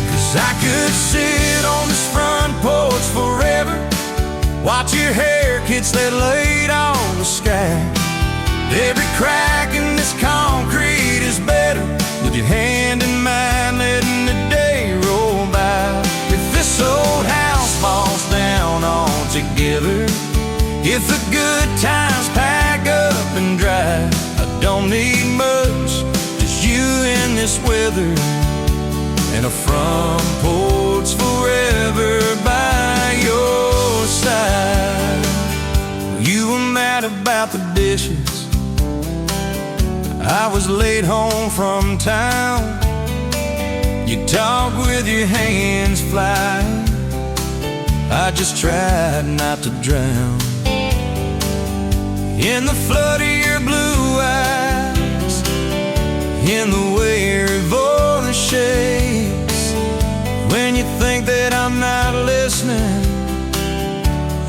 'Cause I could sit on this front porch forever, watch your hair catch that light on the sky. Every crack in this concrete is better with your hand in mine, letting the day roll by. If this old house falls down altogether, if the good times pack up and drive, I don't need much, just you in this weather, and a front porch forever by your side. You were mad about the dishes, I was late home from town. You talk with your hands flying, I just tried not to drown in the flood of your blue eyes, in the way your voice shakes. When you think that I'm not listening,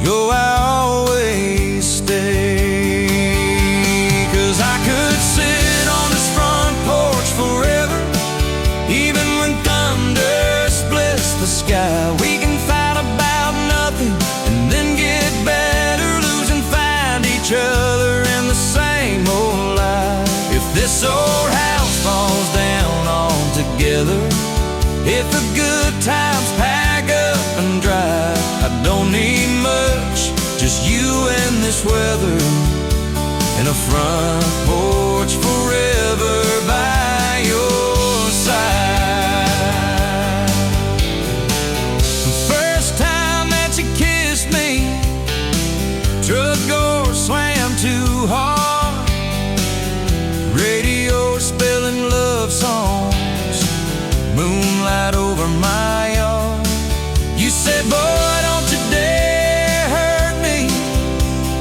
yo, I always stay. 'Cause I could sit on this front porch forever, even when thunder splits the sky. We can fight about nothing and then get better, lose and find each other in the same old life. If this old house falls down altogether, if the good times pack up and drive, I don't need much, just you and this weather, and a front porch forever by your side. The first time that you kissed me, truck door slammed too hard, radio spelling love songs, moonlight over my yard. You said, boy, don't you dare hurt me,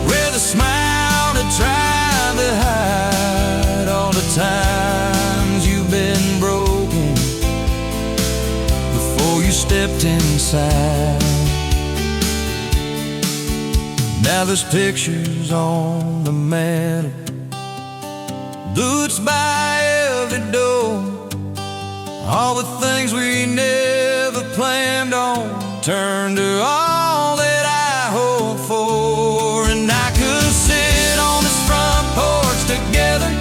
with a smile to try to hide all the times you've been broken before you stepped inside. Now there's pictures on the mantle, boots by every door, all the things we never planned on turned to all that I hoped for. And I could sit on this front porch together,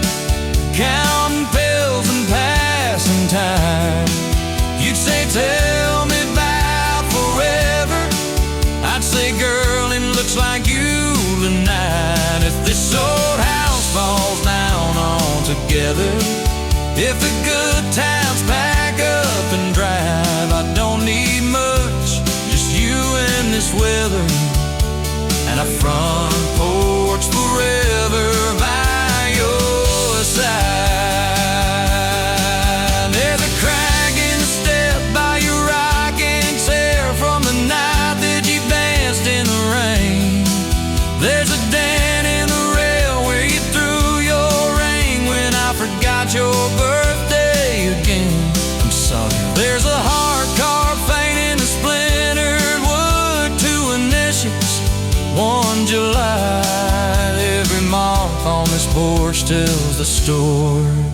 counting pills and passing time. You'd say, tell me about forever, I'd say, girl, it looks like you tonight. If this old house falls down altogether, if the good times pack up and drive, I don't need much, just you and this weather, and a front porch forever by your side. There's a crack in the step by your rocking chair from the night that you danced in the rain. There's a dent in the rail where you threw your ring when I forgot your birthday again. I'm sorry. There's a hard carved fate in the splintered wood, two initials, 1 July. Every mark on this porch tells the story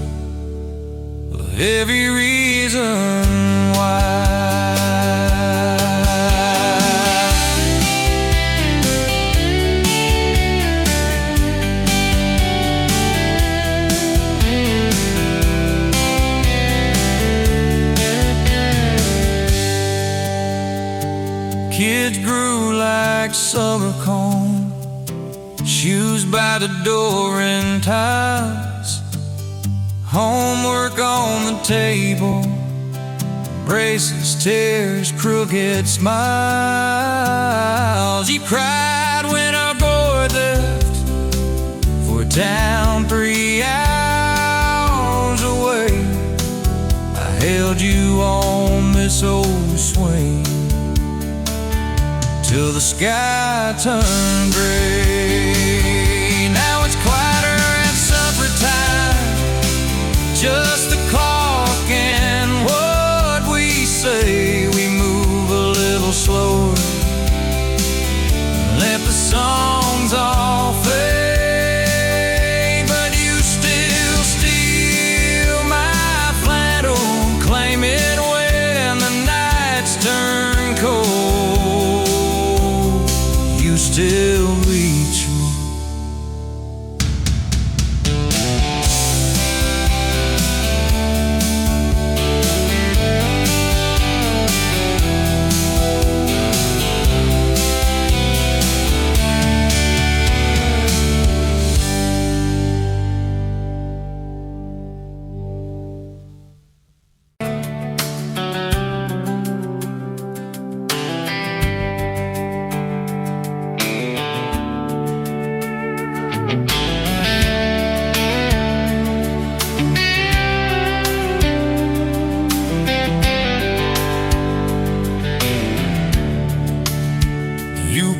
of every reason why. Kids grew like summer corn, shoes by the door and ties, homework on the table, braces, tears, crooked smiles. You cried when our boy left for a town 3 hours away. I held you on this old swing till the sky turned gray. Now it's quieter at supper time, just the clock and what we say. We move a little slower, let the songs all fade, but you still steal my flannel, claim it when the nights turn cold. You still reach me.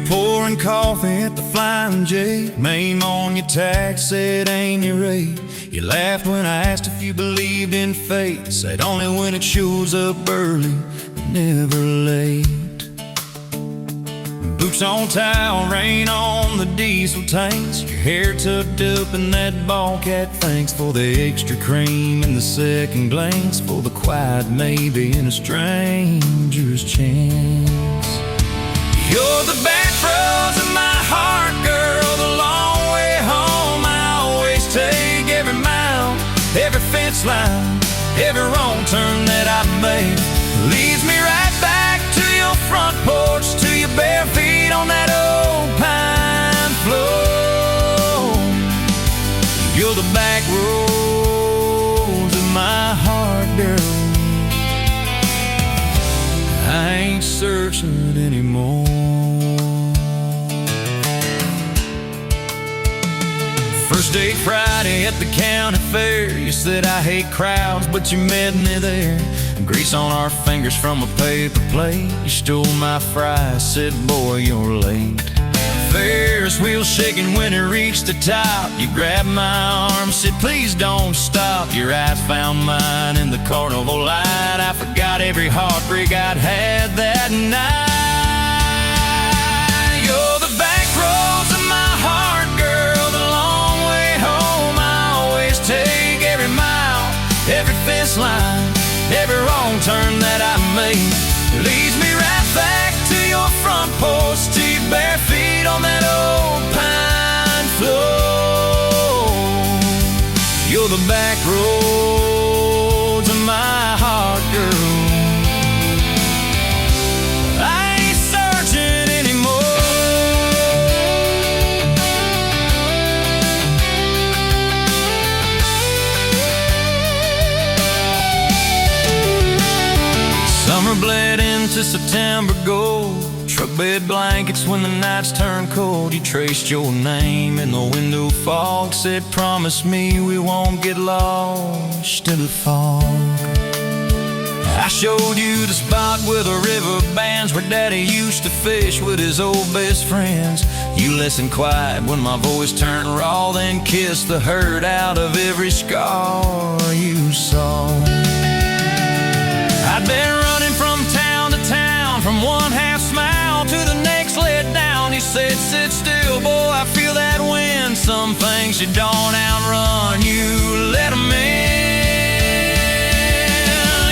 Pouring coffee at the Flying J, name on your tag said ain't your rate. You laughed when I asked if you believed in fate, said only when it shows up early, never late. Boots on towel, rain on the diesel tanks, your hair tucked up in that ball cat. Thanks for the extra cream and the second glance, for the quiet maybe in a stranger's chance. You're the back roads of my heart, girl, the long way home. I always take every mile, every fence line, every wrong turn that I make leads me right back to your front porch, to your bare feet on that old pine floor. You're the back roads of my heart, girl. I ain't searching anymore. First day Friday at the county fair, you said I hate crowds, but you met me there. Grease on our fingers from a paper plate, you stole my fries, said boy you're late. Ferris wheel shaking when it reached the top, you grabbed my arm, said please don't stop. Your eyes found mine in the carnival light, I forgot every heartbreak I'd had that night. You're the back roads of my heart, girl, the long way home. I always take every mile, every fence line, every wrong turn that I make leads me right back to your front porch, to your bare feet on that old pine floor. You're the back roads of my heart, girl. I ain't searching anymore. Summer bled into September gold, truck bed blankets when the nights turn cold. You traced your name in the window fog, said promise me we won't get lost in the fog. I showed you the spot where the river bands, where Daddy used to fish with his old best friends. You listened quiet when my voice turned raw, then kissed the hurt out of every scar you saw. I'd been running from town to town, from one half smile to the next let down. You said sit still, boy, I feel that wind. Some things you don't outrun, you let them in.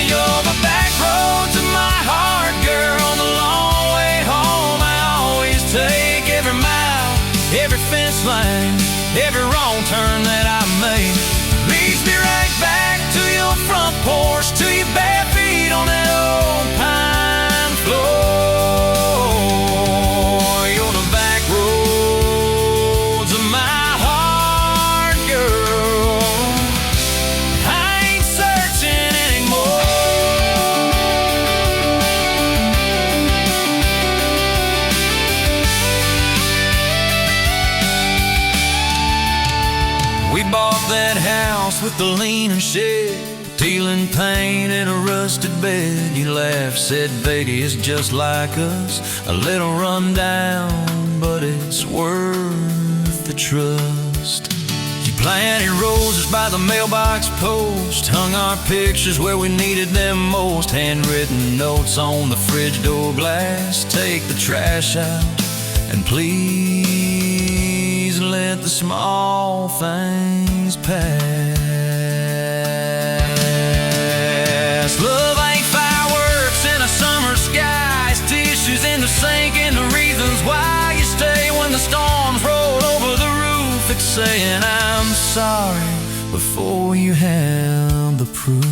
You're the back roads of my heart, girl, the long way home. I always take every mile, every fence line, every wrong turn that I make leads me right back to your front porch, to your bare feet on that old pine floor. You're the back roads of my heart, girl. I ain't searching anymore. We bought that house with the leaning shed, Feeling pain in a rusted bed. You laughed, said Vegas just like us. A little run down, but it's worth the trust. You planted roses by the mailbox post, hung our pictures where we needed them most. Handwritten notes on the fridge door glass. Take the trash out and please let the small things pass. Love ain't fireworks in a summer sky. It's tissues in the sink and the reasons why you stay when the storms roll over the roof. It's saying I'm sorry before you have the proof.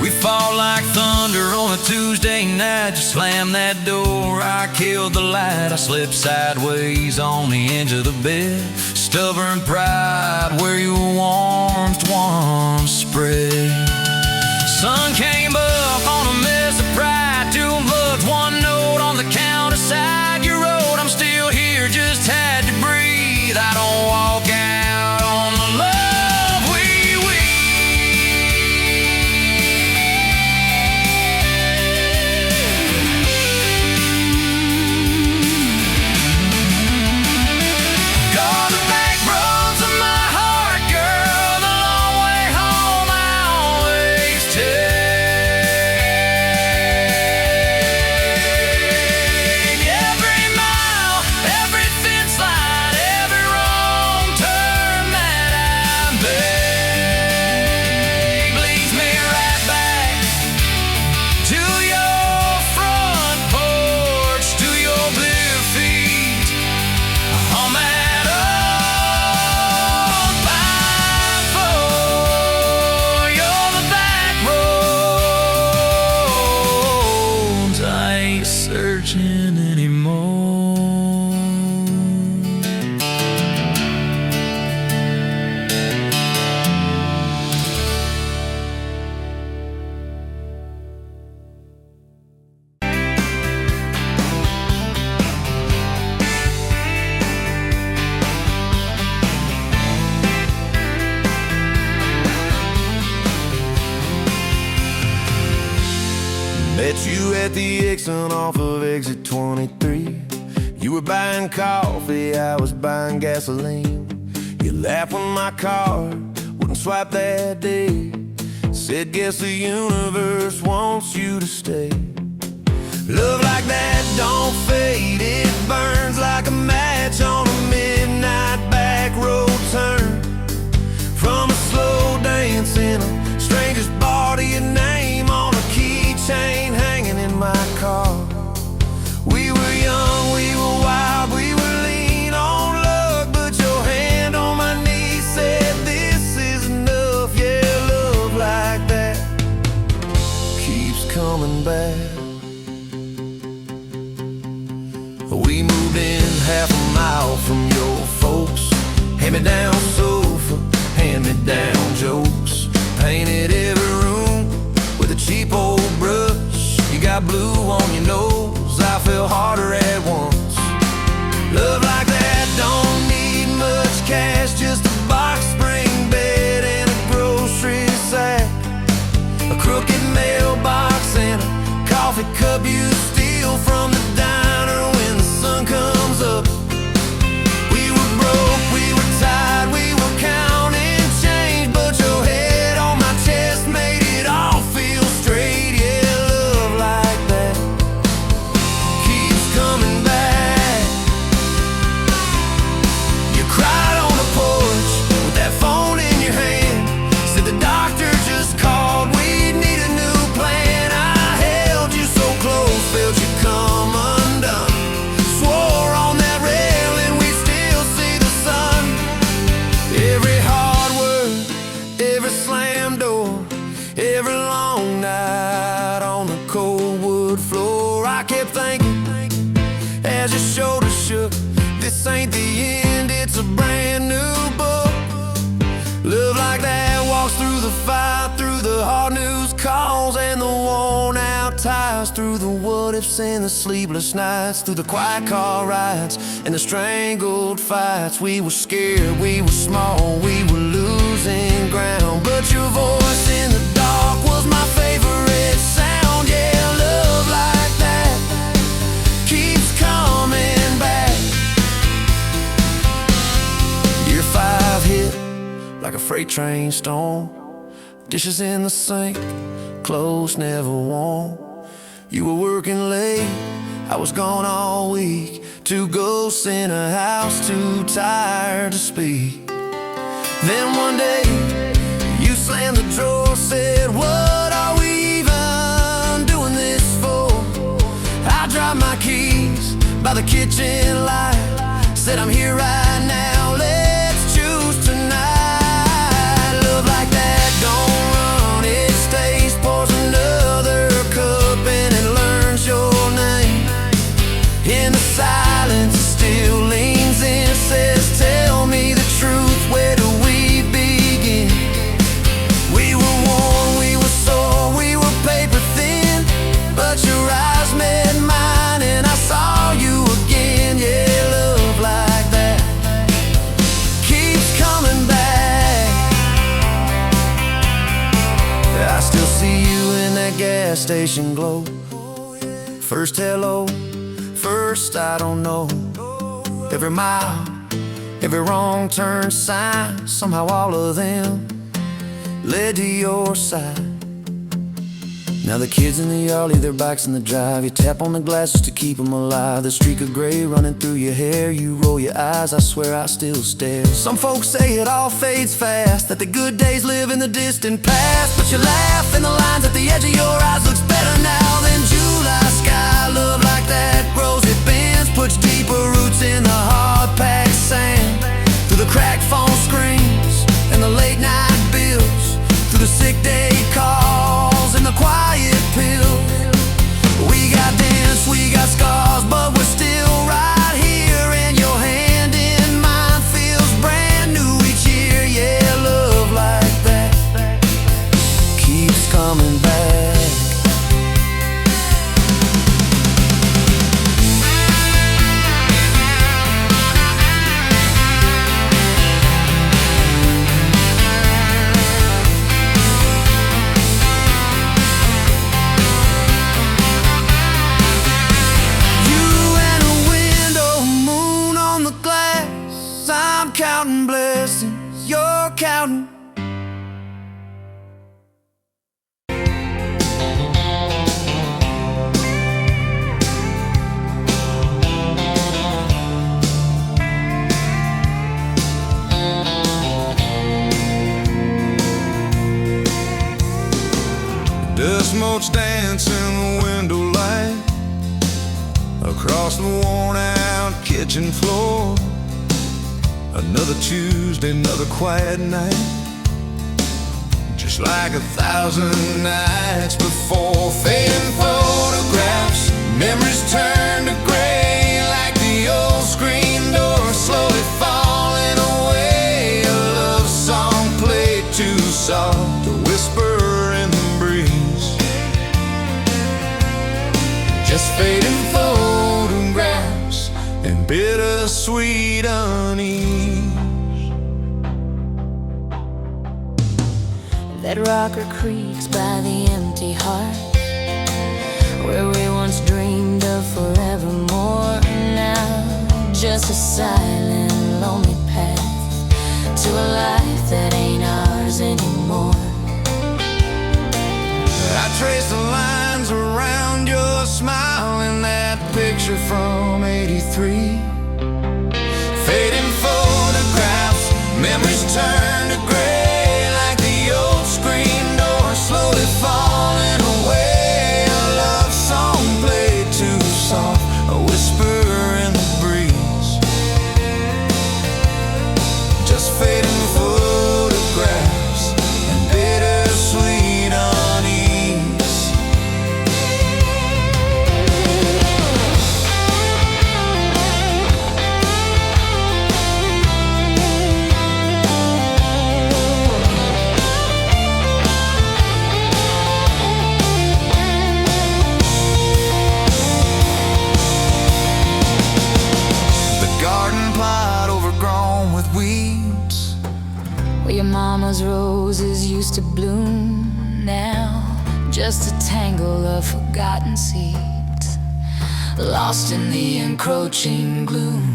We fall like thunder on a Tuesday night. Just slam that door, I killed the light. I slipped sideways on the edge of the bed. Stubborn pride where your warmth once spread. Sun came up on a mess of pride. 2 bucks, 1 note on the counter side. You wrote, I'm still here, just had to breathe. I don't walk out on the love we Got the back roads of my heart, girl. The long way home I always take. Every mile, every fence line, every wrong turn that I make leads me right back to your front porch, to your bare feet on that old pine floor. You're the back roads. I ain't searching anymore. Met you at the exit off of exit 23. You were buying coffee, I was buying gasoline. You laughed when my card wouldn't swipe that day. Said, guess the universe wants you to stay. Love like that don't fade, it burns like a match on a midnight back road turn. From a slow dance in a stranger's bar to your name on a keychain hanging in my car. We were young, we were wild, we were lean on luck, but your hand on my knee said this is enough. Yeah, love like that keeps coming back. We moved in half a mile from your folks. Hand-me-down sofa, hand-me-down jokes. Painted every room with a cheap old brush. You got blue on your nose, I fell harder at once. Love like that don't need much cash, just a box spring bed and a grocery sack. A crooked mailbox and a coffee cup you steal from the diner when the sun comes up. We were broke, we were tired, we were counting change, but your head on my chest made it all feel straight. Yeah, love like that keeps coming back. You cried on the porch with that phone in your hand. Said the doctor just called, we need a new plan. I held you so close, felt you come undone. Swore on that railing we still see the sun. Every hard word, every slam door, every long night on the cold wood floor. I kept thinking as your shoulders shook, this ain't the end, it's a brand new book. Love like that walks through the fire, through the hard news calls and the worn out tires, through the what ifs and the sleepless nights, through the quiet car rides and the strangled fights. We were scared, we were small, we were losing ground. But your voice in the dark was my favorite sound. Yeah, love like that keeps coming back. Year 5 hit like a freight train storm. Dishes in the sink, clothes never warm. You were working late, I was gone all week. 2 ghosts in a house, too tired to speak. Then one day, you slammed the door, said, what are we even doing this for? I dropped my keys by the kitchen light, said I'm here right now, let's choose tonight. Love like that don't run, it stays, pours another cup and it learns your name. In the silence it still leans in, says tell me the truth, where do we begin? We were worn, we were sore, we were paper thin, but your eyes met mine and I saw you again. Yeah, love like that keeps coming back. I still see you in that gas station glow. First hello, first I don't know. Every mile, every wrong turn sign, somehow all of them led to your side. Now the kids in the yard leave their bikes in the drive. You tap on the glasses to keep them alive. The streak of gray running through your hair. You roll your eyes, I swear I still stare. Some folks say it all fades fast, that the good days live in the distant past. But you laugh and the lines at the edge of your eyes looks better now than July sky. Love like that grows, it bends, puts deeper roots in the hard-packed sand. Through the cracked phone screens and the late night bills, through the sick day calls and the quiet pills. We got dents, we got scars, but we're still right here. And your hand in mine feels brand new each year. Yeah, love like that keeps coming back. I'm counting blessings, you're counting. Dust motes dance in the window light across the worn out kitchen floor. Another Tuesday, another quiet night, just like 1,000 nights before. Fading photographs, memories turn to gray, like the old screen door slowly falling away. A love song played too soft, a whisper in the breeze. Just fading photographs and bittersweet unease. That rocker creaks by the empty heart, where we once dreamed of forevermore. Now just a silent, lonely path to a life that ain't ours anymore. I trace the lines around your smile in that picture from '83. Fading photographs, memories turn to gray, like the old screen door slowly falling away. A love song played too soft, a whisper in the breeze. Just fading photographs and bittersweet unease. mama's roses used to bloom. Now just a tangle of forgotten seeds, lost in the encroaching gloom.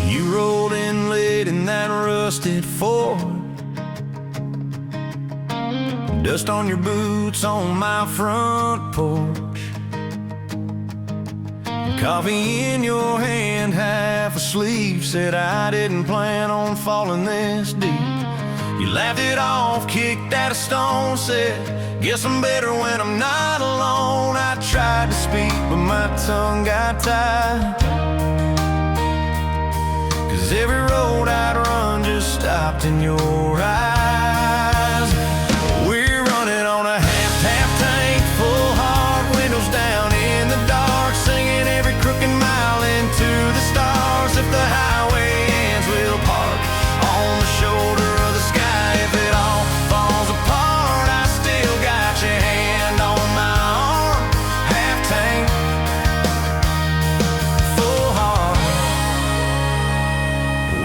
You rolled in late in that rusted Ford, dust on your boots on my front porch, coffee in your hand, half asleep. Said I didn't plan on falling this deep. You laughed it off, kicked at a stone, said, guess I'm better when I'm not alone. I tried to speak, but my tongue got tied, 'cause every road I'd run just stopped in your eyes. We're running on a half tank, full hard, windows down in the dark, singing every crooked mile into the stars. If the highway ends, we'll park on the shoulder of the sky. If it all falls apart, I still got your hand on my arm. Half tank, full hard.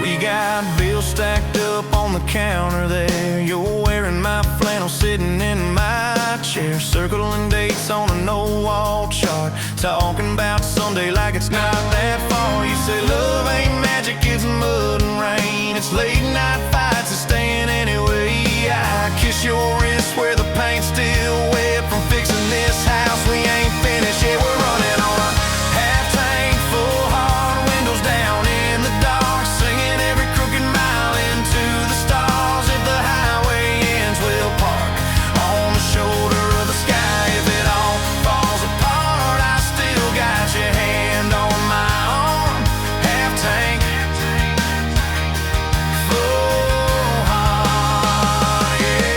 We got bills stacked up on the counter there. You're wearing my flannel, sitting in my chair, circling dates on a no-wall chart, talking about Sunday like it's not that far. You say love ain't magic, it's mud and rain, it's late night fights and staying anyway. I kiss your wrist where the paint's still wet from fixing this house. We ain't finished yet. We're running on a half tank, full hard, windows down in the dark, singing every crooked mile into the stars. If the highway ends, we'll park on the shoulder of the sky. If it all falls apart, I still got your hand on my arm. Half tank, full heart, yeah.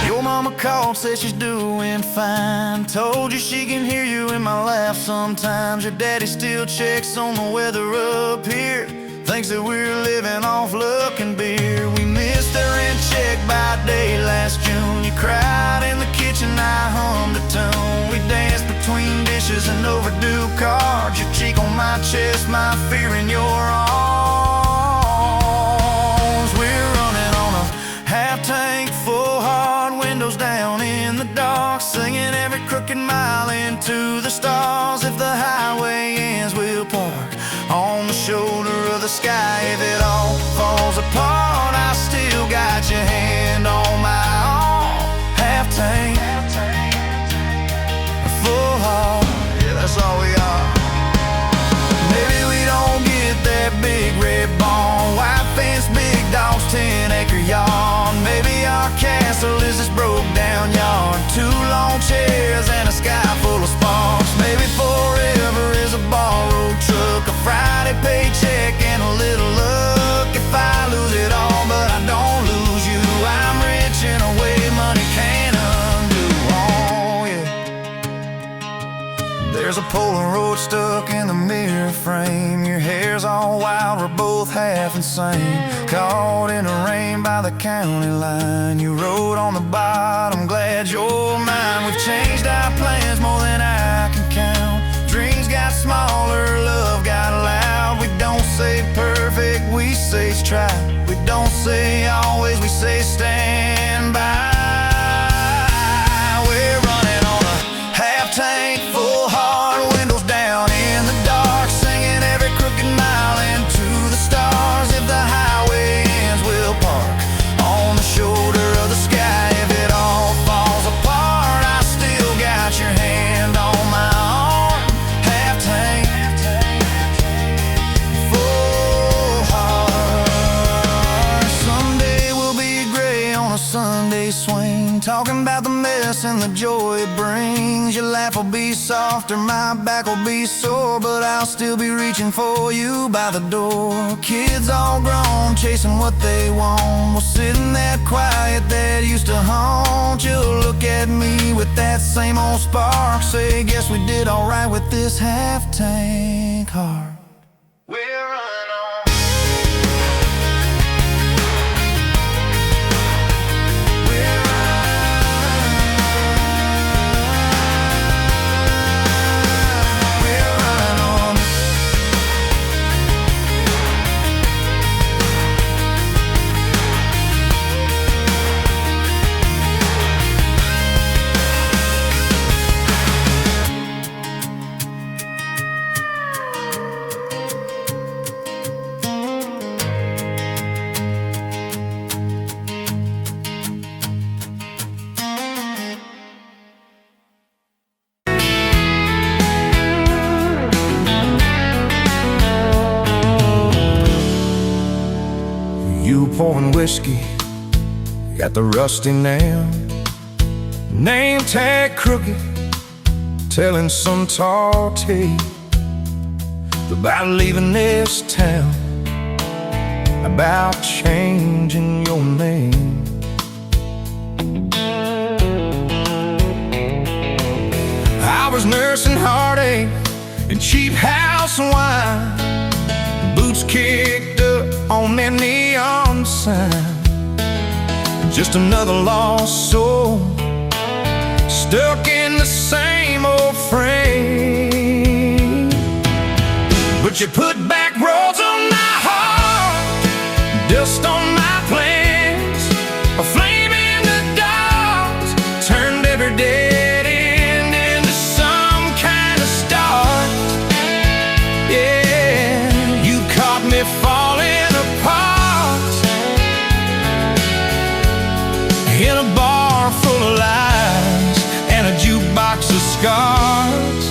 Your mama called, said she's doing fine, told you she can hear you in my laugh sometimes. Your daddy still checks on the weather up here, thinks that we're living off luck and beer. We missed our rent check by day last June. You cried in the kitchen, I hummed a tune. We danced between dishes and overdue cards, your cheek on my chest, my fear in your arms. We're running on a half tank, full hard, windows down in the dark, singing every crooked mile into the stars. If the highway ends, we'll park on the shoulder of the sky. If it all falls apart, I still got your hand on my arm. Half tank, full heart, yeah, that's all we are. Maybe we don't get that big red barn, white fence, big dogs, 10-acre yard. Maybe our castle is this broke down yard, 2 long chairs and a sky full of sparks. Maybe forever is a borrowed truck, a Friday paycheck and a little luck. If I lose it all but I don't lose you, I'm rich in a way money can't undo. Oh yeah. There's a Polaroid stuck in the mirror frame, your hair's all wild, we're both half insane, caught in the rain by the county line. You wrote on the bottom, glad you're mine. We've changed our plans more than I can count, dreams got smaller, love got loud. We don't say perfect, we say try. We don't say always, we say stand by. We're running on a half tank, full hard, windows down in the dark, singing every crooked mile into the stars. If the highway ends, we'll park on the shoulder of the sky. If it all falls apart, I still got your hand on my arm. Half tank, full talking about the mess and the joy it brings. Your laugh will be softer, my back will be sore, but I'll still be reaching for you by the door. Kids all grown, chasing what they want, while sitting there quiet that used to haunt you. Look at me with that same old spark, say, guess we did alright with this half-tank heart. We're running on. You pouring whiskey, got the rusty nail, name tag crooked, telling some tall tale about leaving this town, about changing your name. I was nursing heartache and cheap house wine, boots kicked up on that neon sign. Just another lost soul, stuck in the same old frame. But you put back roads on my heart, dust on my plans, a flame in the dark, turned every dead end into some kind of start. Yeah, you caught me falling apart in a bar full of lies and a jukebox of scars.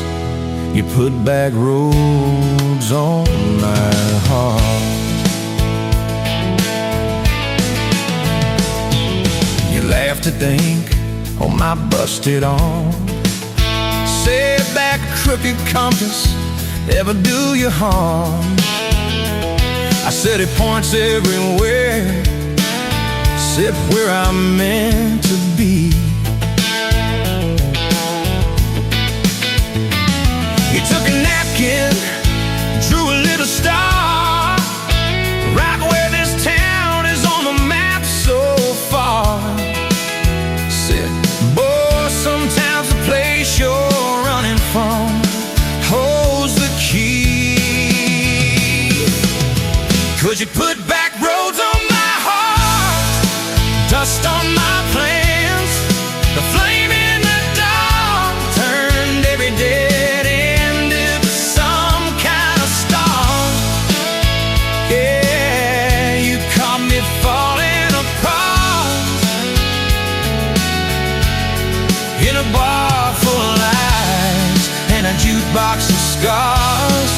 You put back roads on my heart. You laughed to think on my busted arm, said back a crooked compass ever do you harm. I said it points everywhere, except where I'm meant to be. You took a napkin, drew a little star, right where this town is on the map so far. Said, boy, sometimes the place you're running from holds the key. 'Cause you put back roads on my heart, dust on my plans, the flame in the dark, turned every dead end into some kind of star. Yeah, you caught me falling apart in a bar full of lies and a jukebox of scars.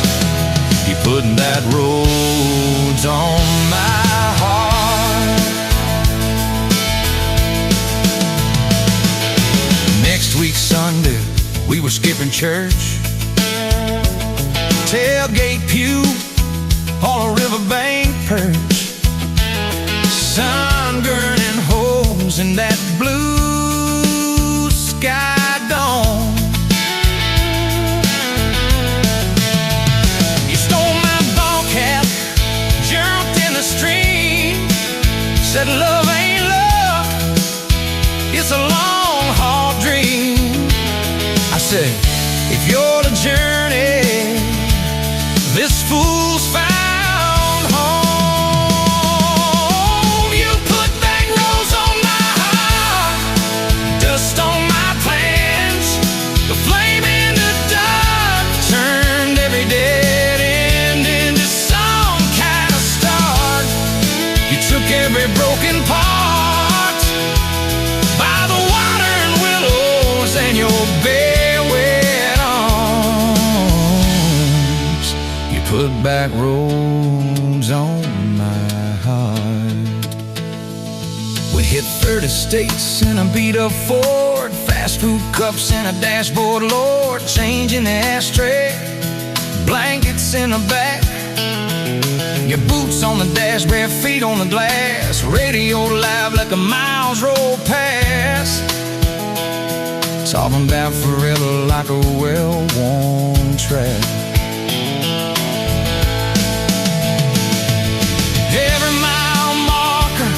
You put that roads on my heart. Next week Sunday, we were skipping church, tailgate pew on a riverbank perch, sun burning holes in that blue sky dome. You stole my ball cap, jumped in the stream, said love ain't love, it's a long haul dream. I said, if you're the journey, this fool's found home. You put back roads on my heart, dust on my plans, the flame in the dark, turned every dead end into some kind of start. You took every broken part by the water and willows and your bare wet arms. You put back roads on my heart. We hit 30th States in a beat-up Ford, fast food cups in a dashboard, Lord, change in the ashtray, blankets in the back, your boots on the dash, bare feet on the glass, radio live like a miles roll past, talking about forever like a well-worn track. Every mile marker,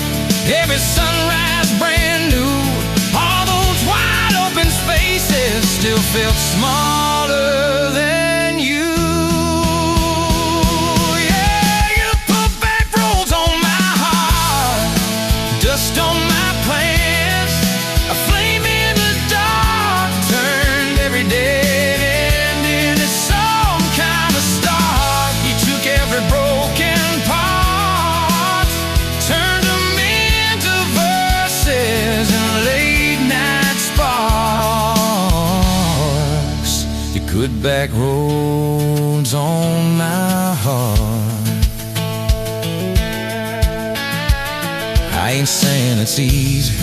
every sunrise brand new, all those wide open spaces still felt smaller than you. Yeah, you put back roads on my heart, dust on my plans, a flame in the dark, turned every dead end into some kind of start. You took every broken part, turned them into verses and late night sparks. You put back roads on my heart. I ain't saying it's easy.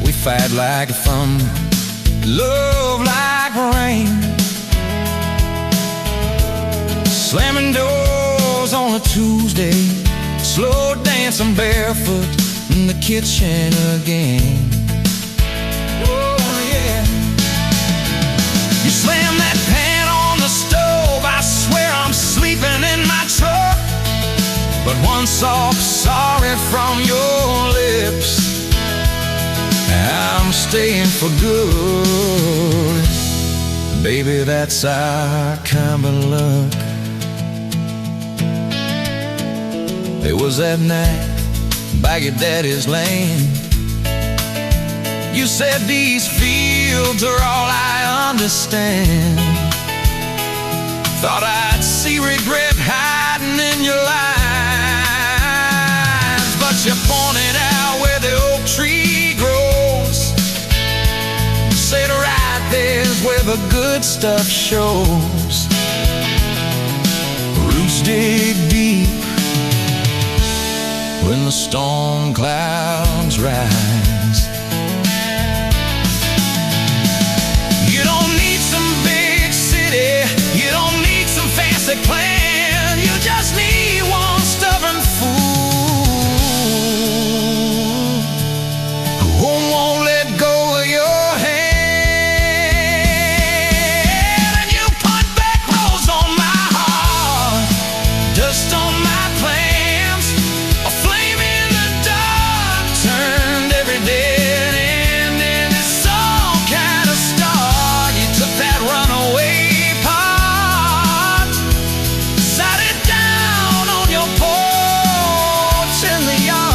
We fight like a thunder, love like rain, slamming doors on a Tuesday, slow dancing barefoot in the kitchen again. Oh yeah. You slam that pan on the stove, I swear I'm sleeping in my truck. But one soft sorry from your lips, I'm staying for good. Baby, that's our kind of luck. It was that night by your daddy's land. You said these fields are all I understand. Thought I'd see regret hiding in your eyes, but you pointed out where the oak tree grows. Said right there's where the good stuff shows. Roots dig deep when the storm clouds rise. You don't need some big city, you don't need some fancy plan, you just need one stubborn fool who won't let go of your hand. And you put back roads on my heart, dust on my plans, a flame in the dark, turned every dead end into some kind of start. You took that runaway part, sat it down on your porch in the yard.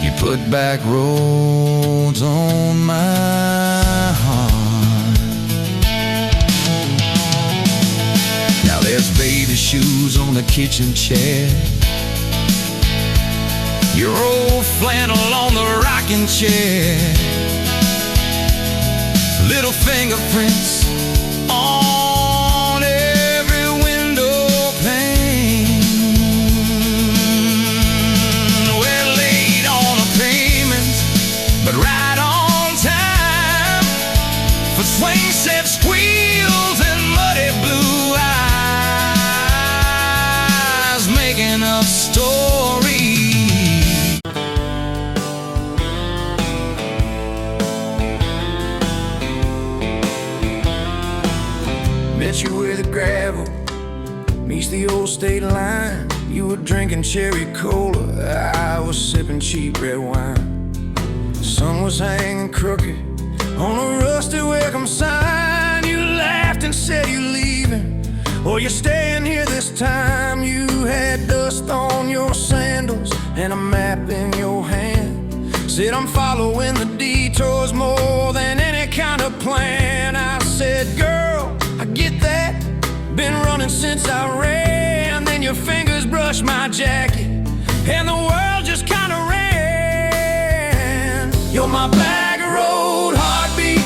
You put back roads on my heart. Now there's baby shoes on the kitchen chair, your old flannel on the rocking chair, little fingerprints on every window pane. We're late on a payment, but right on time for swing set squeals and muddy blue eyes, making up stories. Met you where the gravel meets the old state line. You were drinking cherry cola, I was sipping cheap red wine. The sun was hanging crooked on a rusty welcome sign. You laughed and said you're leaving, or you're staying here this time. You had dust on your sandals and a map in your hand. Said I'm following the detours more than any kind of plan. I said, girl, I get that, been running since I ran. Then your fingers brushed my jacket and the world just kinda ran. You're my bag of road heartbeat,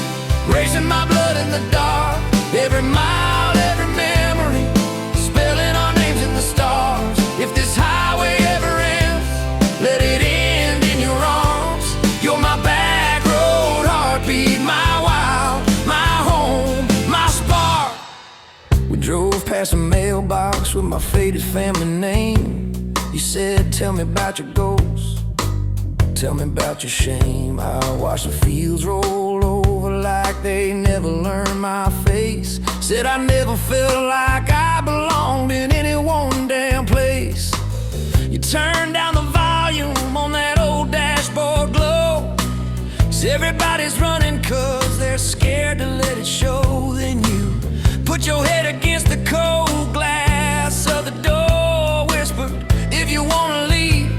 racing my blood in the dark. Every mile, every memory, spelling our names in the stars. If this highway ever ends, let it end past a mailbox with my faded family name. You said, tell me about your goals, tell me about your shame. I watched the fields roll over like they never learned my face. Said I never felt like I belonged in any one damn place. You turned down the volume on that old dashboard glow. 'Cause everybody's running 'cause they're scared to let it show. Then you put your head against the cold glass of the door, whispered, if you wanna leave,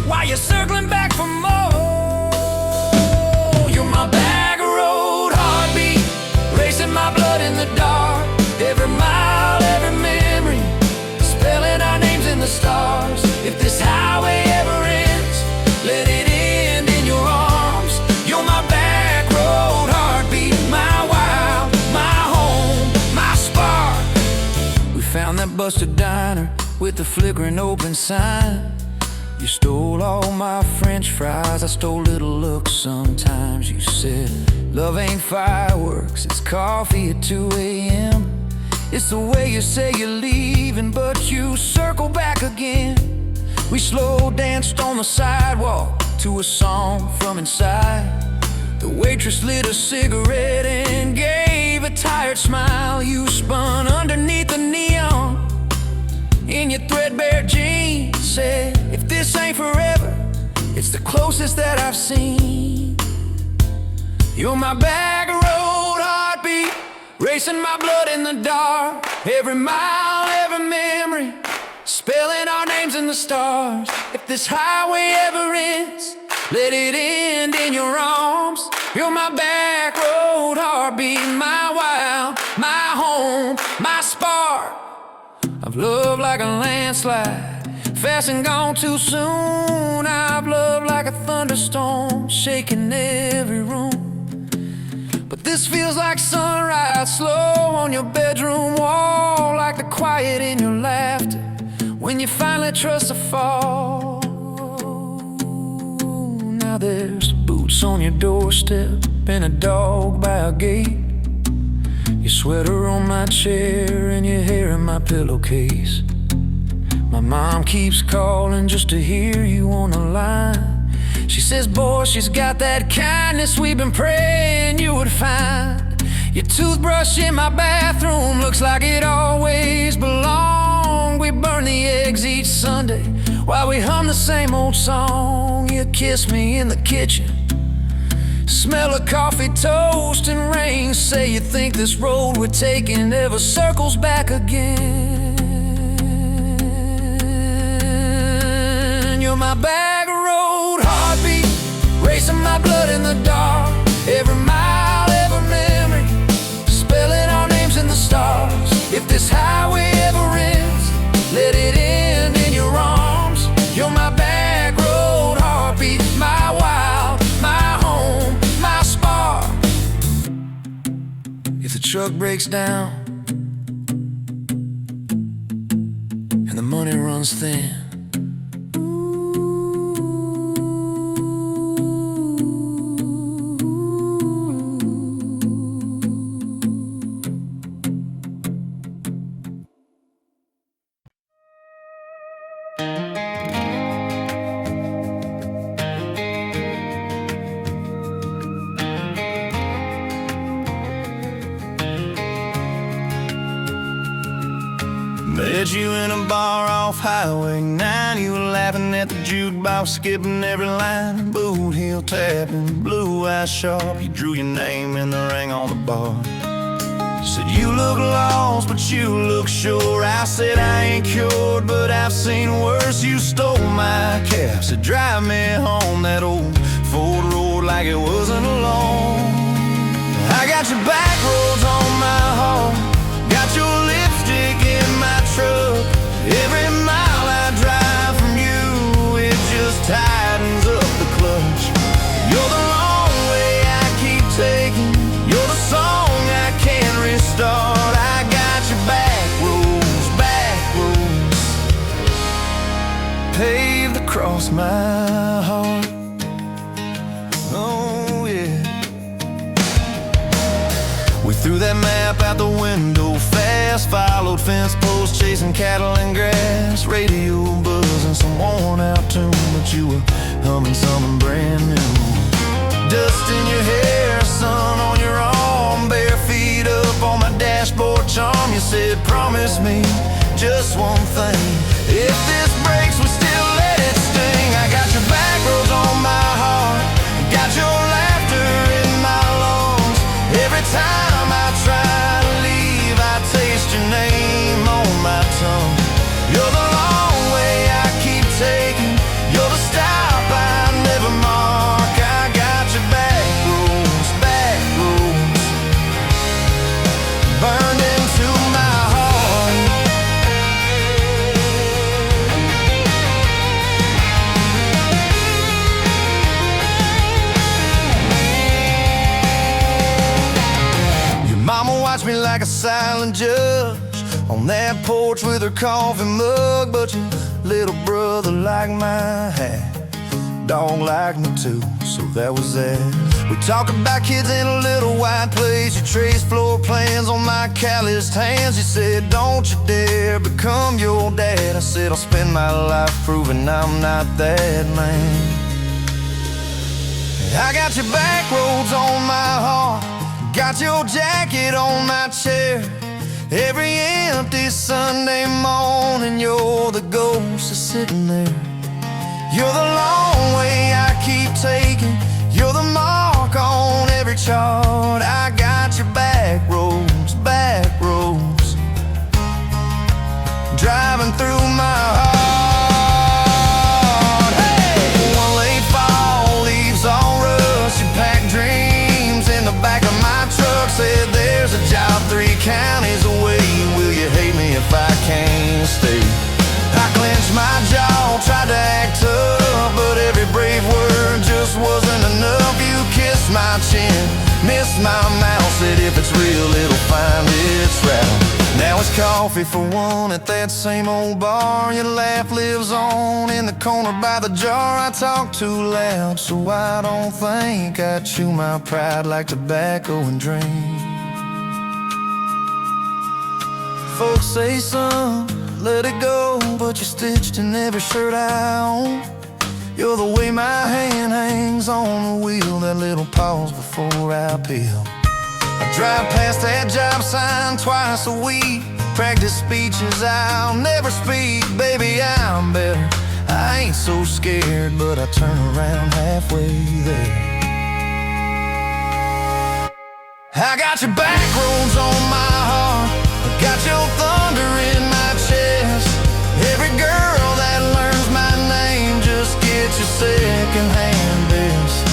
while you're circling back for more. You're my back road heartbeat, racing my blood in the dark. Every mile, every memory, spelling our names in the stars. If this highway ever ends, let it end in your arms. You're my back road heartbeat, my wild, my home, my spark. We found that busted diner with the flickering open sign. You stole all my French fries, I stole little looks sometimes. You said, love ain't fireworks, it's coffee at 2 a.m. It's the way you say you're leaving, but you circle back again. We slow danced on the sidewalk to a song from inside. The waitress lit a cigarette and gave a tired smile. You spun underneath the neon in your threadbare jeans. Said, if this ain't forever, it's the closest that I've seen. You're my back road heartbeat, racing my blood in the dark. Every mile, every memory, spelling our names in the stars. If this highway ever ends, let it end in your arms. You're my back road heartbeat, my wild, my home, my spark. I've loved like a landslide, fast and gone too soon. I've loved like a thunderstorm, shaking every room. But this feels like sunrise, slow on your bedroom wall, like the quiet in your laughter when you finally trust a fall. Now there's boots on your doorstep and a dog by a gate. Your sweater on my chair and your hair in my pillowcase. My mom keeps calling just to hear you on the line. She says, boy, she's got that kindness we've been praying you would find. Your toothbrush in my bathroom looks like it always belonged. We burn the eggs each Sunday while we hum the same old song. You kiss me in the kitchen, smell of coffee, toast, and rain. Say you think this road we're taking never circles back again. You're my back road heartbeat, racing my blood in the dark. Every mile, every memory, spelling our names in the stars. If this highway ever ends, let it end in your arms. You're my back road heartbeat, my wild, my home, my spark. If the truck breaks down and the money runs thin, met you in a bar off Highway 9. You were laughing at the jukebox, skipping every line. Boot heel tapping, blue eyes sharp. You drew your name in the ring on the bar. You said you look lost, but you look sure. I said I ain't cured, but I've seen worse. You stole my cab, said drive me home. That old Ford road like it wasn't alone. I got your back roads on my heart, got your lipstick in my truck. Every mile I drive from you, it just tightens up the clutch. You're the wrong way I keep taking, you're the song I can't restart. I got your back roads, paved across my heart. Oh yeah. We threw that map out the window fast. fast, followed fence posts, chasing cattle and grass, radio buzzing some worn out tune, but you were humming something brand new. Dust in your hair, sun on your arm, bare feet up on my dashboard charm. You said, promise me just one thing, if this breaks, we still let it sting. I got your back roads on my heart, got your laughter in my lungs. Every time I try to leave, I taste your name on my tongue. You're the long way I keep taking, you're the stop I never mark. I got your back roads burned into my heart. Your mama watched me like a silent judge on that porch with her coffee mug, but your little brother liked my hat, dog liked me too, so that was that. We talk about kids in a little white place. You traced floor plans on my calloused hands. You said, don't you dare become your dad. I said, I'll spend my life proving I'm not that man. I got your back roads on my heart, got your jacket on my chair. Every empty Sunday morning, you're the ghost that's sitting there. You're the long way I keep taking, you're the mark on every chart. I got your back roads driving through my heart. Hey! One late fall, leaves all rust. You packed dreams in the back of my truck. Said there's a job 3 counties away. Will you hate me if I can't stay? I clenched my jaw, tried to act tough, but every brave word just wasn't enough. You kissed my chin, missed my mouth, said if it's real, it'll find its route. Now it's coffee for one at that same old bar. Your laugh lives on in the corner by the jar. I talk too loud, so I don't think I chew my pride like tobacco and drink. Folks say, son, let it go, but you're stitched in every shirt I own. You're the way my hand hangs on the wheel, that little pause before I peel. I drive past that job sign twice a week, practice speeches I'll never speak. Baby, I'm better, I ain't so scared, but I turn around halfway there. I got your back roads on my heart, I got your thunder in my chest. Every girl that learns my name just gets your second-hand best.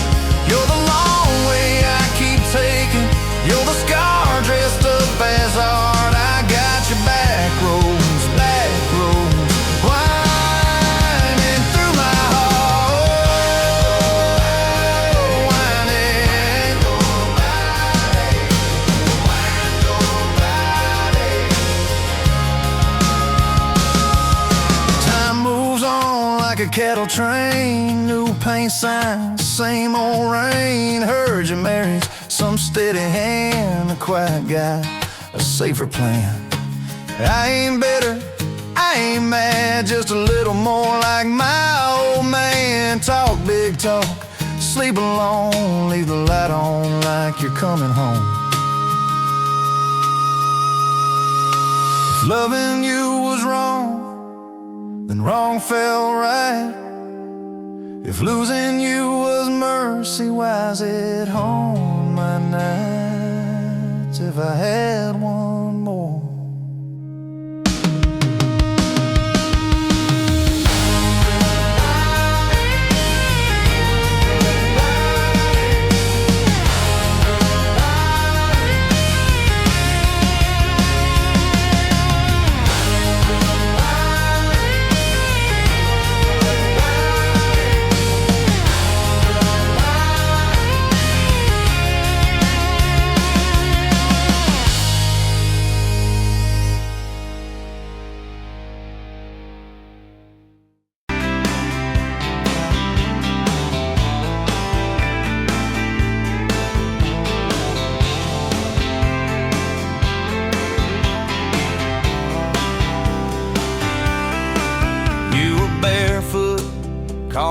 You're the long way I keep taking, you're the scar dressed up as art. I got your back roads winding through my heart, winding. Time moves on like a cattle train, new paint signs, same old rain. Heard you married some steady hand, a quiet guy, a safer plan. I ain't bitter, I ain't mad, just a little more like my old man. Talk big talk, sleep alone, leave the light on like you're coming home. If loving you was wrong, then wrong felt right. If losing you was mercy, why's it haunt my nights? If I had one more.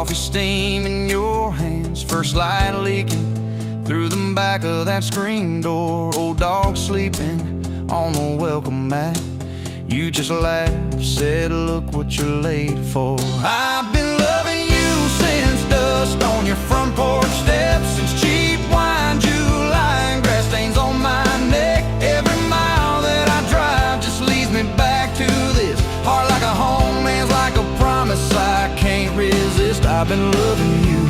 coffee steam in your hands, first light leaking through the back of that screen door. Old dog sleeping on the welcome mat. You just laughed, said, look what you're late for. I've been loving you since dust on your front porch steps, since cheap wine, July, and grass stains on my neck. Every mile that I drive just leads me back to this. Heart like a home, hands like a promise I can't resist. I've been loving you,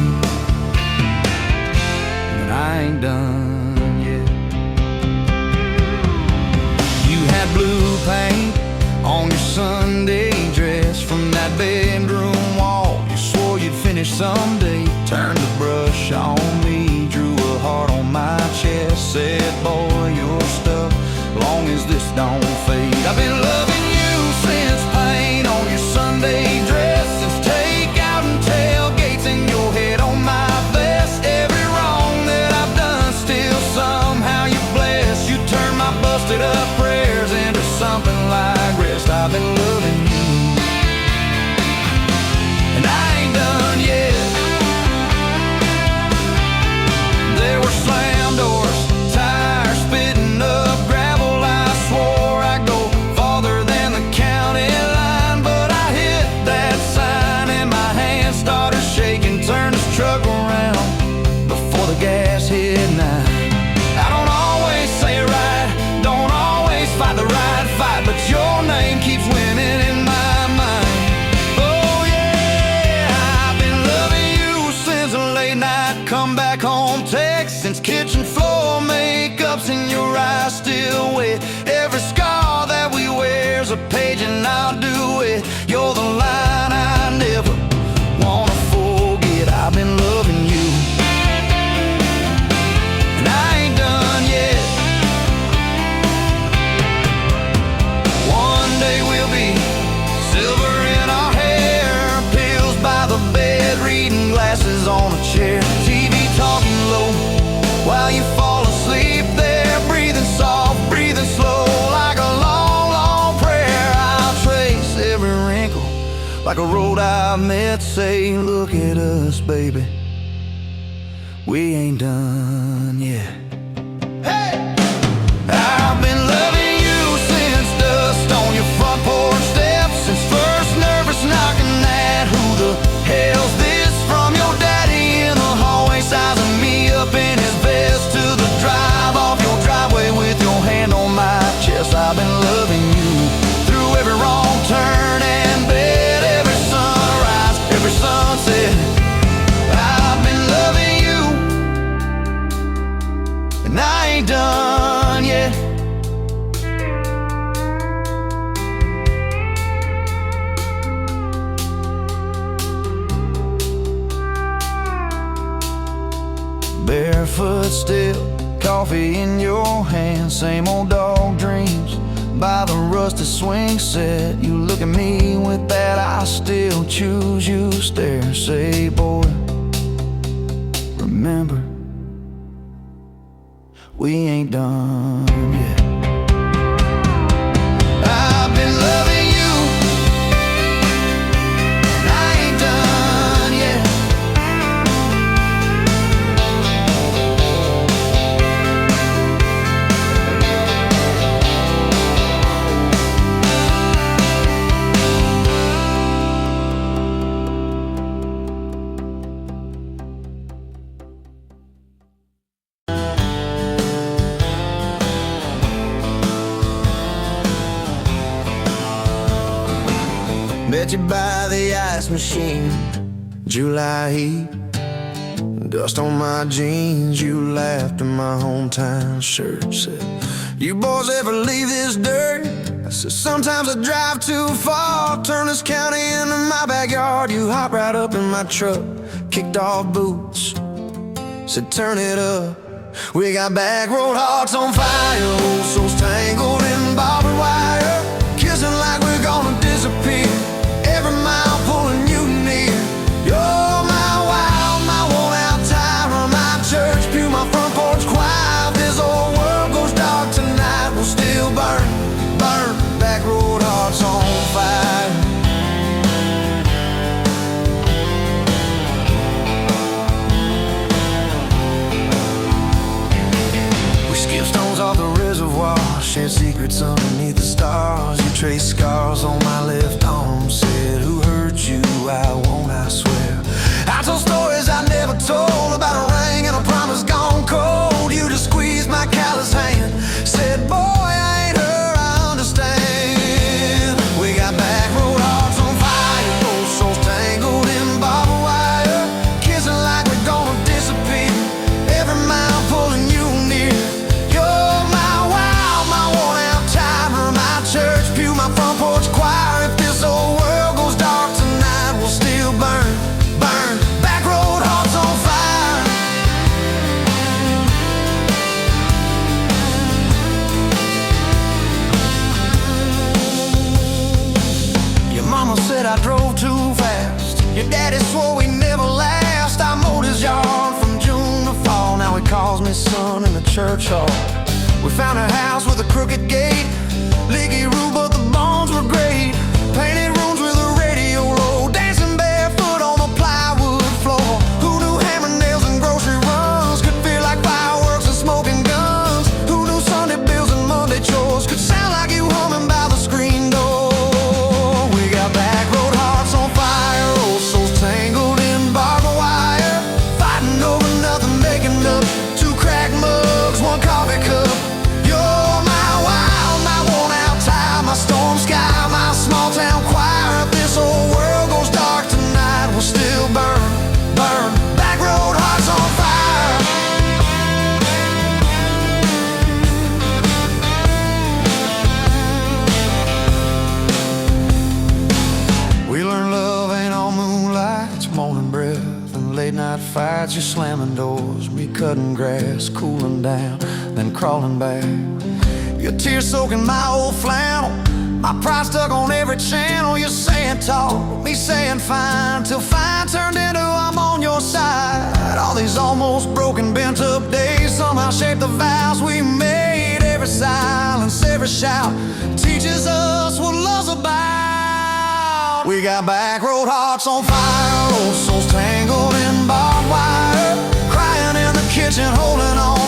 and I ain't done yet. You had blue paint on your Sunday dress from that bedroom wall. You swore you'd finish someday. Turned the brush on me, drew a heart on my chest, said, boy, you're stuck long as this don't fade. I've been loving you since paint on your Sunday dress, since takeout and tailgates in your head on my vest. Every wrong that I've done, still somehow you bless. You turn my busted up prayers into something like rest. I've been loving you, and I ain't done yet. There were slam doors, tires spitting up gravel. I swore I'd go farther than the county line, but I hit that sign and my hand started shaking. Turned this truck around before the gas hit 9. I don't always say it right, don't always fight the right fight, but your name keeps winning in my mind. Oh yeah, I've been loving you since a late night come back home text, since kitchen floor makeup's in your eyes still wet. Every scar that we wear's a page and I'll do it. You're the line I never wanna forget. I've been loving you, and I ain't done yet. One day we'll be silver in our hair, pills by the bed, reading glasses on a chair, TV talking low while you fall asleep there, breathing soft, breathing slow, like a long, long prayer. I'll trace every wrinkle like a road I've met. Say, look at us, baby, we ain't done yet. Hey! I've been loving you since dust on your front porch steps, since first nervous knocking at who the hell's this, from your daddy in the hallway sizing me up in his vest, to the drive off your driveway with your hand on my chest. I've been loving you through every wrong turn and bed, every sunrise, every sunset. I've been loving you, and I ain't done yet. Barefoot still, coffee in your hand, same old dog dreams by the rusted swing set. You look at me with that I still choose you stare. Say, boy, remember, we ain't done yet. I've been loving you, and I ain't done yet. Met you by the ice machine, July heat, dust on my jeans. You laughed in my hometown shirt, said, you boys ever leave this dirt? I said, sometimes I drive too far, turn this county into my backyard. You hopped right up in my truck, kicked off boots, said, turn it up. We got back road hearts on fire, old souls tangled in barbed wire, kissing like we're gonna disappear. Every mile pulling you near. You're my wild, my worn out tire, my church pew, my front porch choir. If this old world goes dark tonight, we'll still burn, burn. Back road hearts on fire. shared secrets underneath the stars. You traced scars on my left arm. Said, who hurt you? I won't, I swear. I told stories I never told, about a ring and a promise gone cold. You just squeezed my callous hand. Said, boy, I ain't her, I understand. We got back road hearts on fire, both souls tangled in barbed wire, kissing like we're gonna disappear, every mile pulling you near. You're my wow, my worn out timer, my church pew, my front porch choir. If this old world goes dark tonight, we'll still burn, burn. Back road hearts on fire. Your mama said I drove too fast. Your daddy swore we never last. I mowed his yard from June to fall. Now he calls me son in the church hall. We found a house with a crooked gate, leaky roof, but the bones were great. Painted rooms with a radio low, dancing barefoot on the plywood floor. Who knew hammer nails and grocery runs could feel like fireworks and smoking guns? Who knew Sunday bills and Monday chores could sound like you humming by the screen door? We got back road hearts on fire, old souls tangled in barbed wire, fighting over nothing, making up two cracked mugs, one coffee cup. You're my wild, my worn out time, my storm sky, my small town choir. If this whole world goes dark tonight, we'll still burn, burn. Back road hearts on fire. We learned love ain't all moonlight, it's morning breath and late night fights. You're slamming doors, me cutting grass, cooling down, then crawling back. Your tears soaking my old flannel, my pride stuck on every channel. You're saying talk, me saying fine, till fine turned into I'm on your side. All these almost broken, bent up days somehow shaped the vows we made. Every silence, every shout teaches us what love's about. We got back road hearts on fire, old souls tangled in barbed wire, crying in the kitchen, holding on,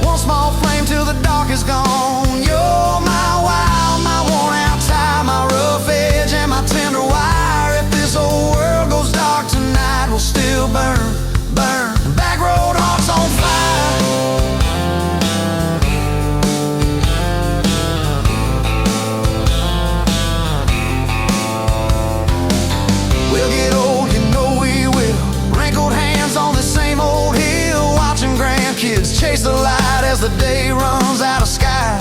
one small flame till the dark is gone. You're my wild, my worn out tie, my rough edge and my tender wire. If this whole world goes dark tonight, we'll still burn, burn. Back road hearts on fire. We'll get old, you know we will, wrinkled hands on the same old hill, watching grandkids chase the light as the day runs out of sky.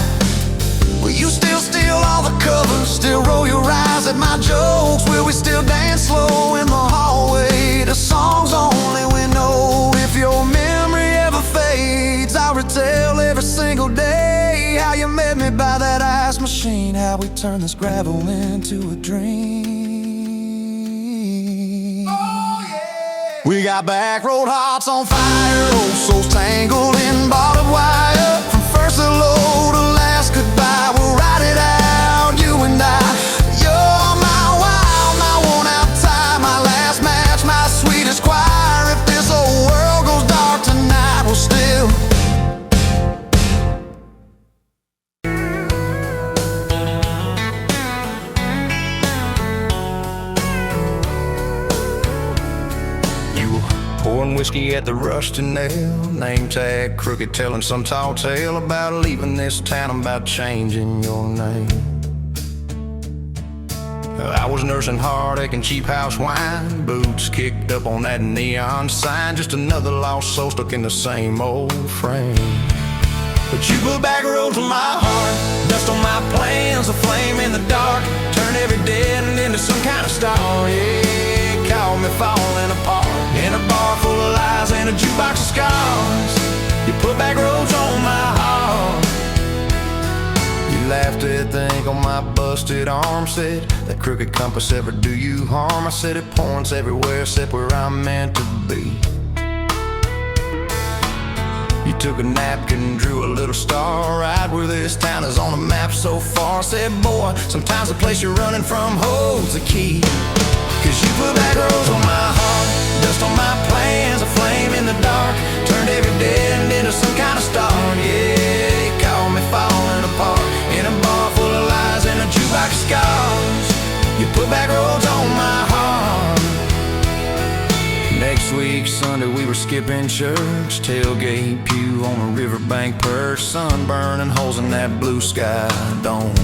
Will you still steal all the covers, still roll your eyes at my jokes? Will we still dance slow in the hallway to songs only we know? If your memory ever fades, I'll retell every single day how you met me by that ice machine, how we turned this gravel into a dream. We got back road hearts on fire, old souls tangled in barbed wire. From first hello to last goodbye, we'll ride it out, you and I. You're my wild, my worn out tie, my last match, my sweetest choir. If this whole world goes dark tonight, we'll still. Pouring whiskey at the rusty nail, name tag crooked, telling some tall tale about leaving this town, about changing your name. I was nursing heartache and cheap house wine, boots kicked up on that neon sign, just another lost soul stuck in the same old frame. But you put back roads on my heart, dust on my plans, a flame in the dark, turn every dead end into some kind of star. Yeah, call me falling apart in a bar full of lies and a jukebox of scars. You put back roads on my heart. You laughed at the ink on my busted arm, said that crooked compass ever do you harm? I said it points everywhere except where I'm meant to be. You took a napkin and drew a little star right where this town is on the map so far. Said, boy, sometimes the place you're running from holds the key. Cause you put back roads on my heart, dust on my plans, a flame in the dark, turned every dead end into some kind of star. Yeah, you called me falling apart skipping church, tailgate pew on a riverbank perch, sun burning holes in that blue sky dome.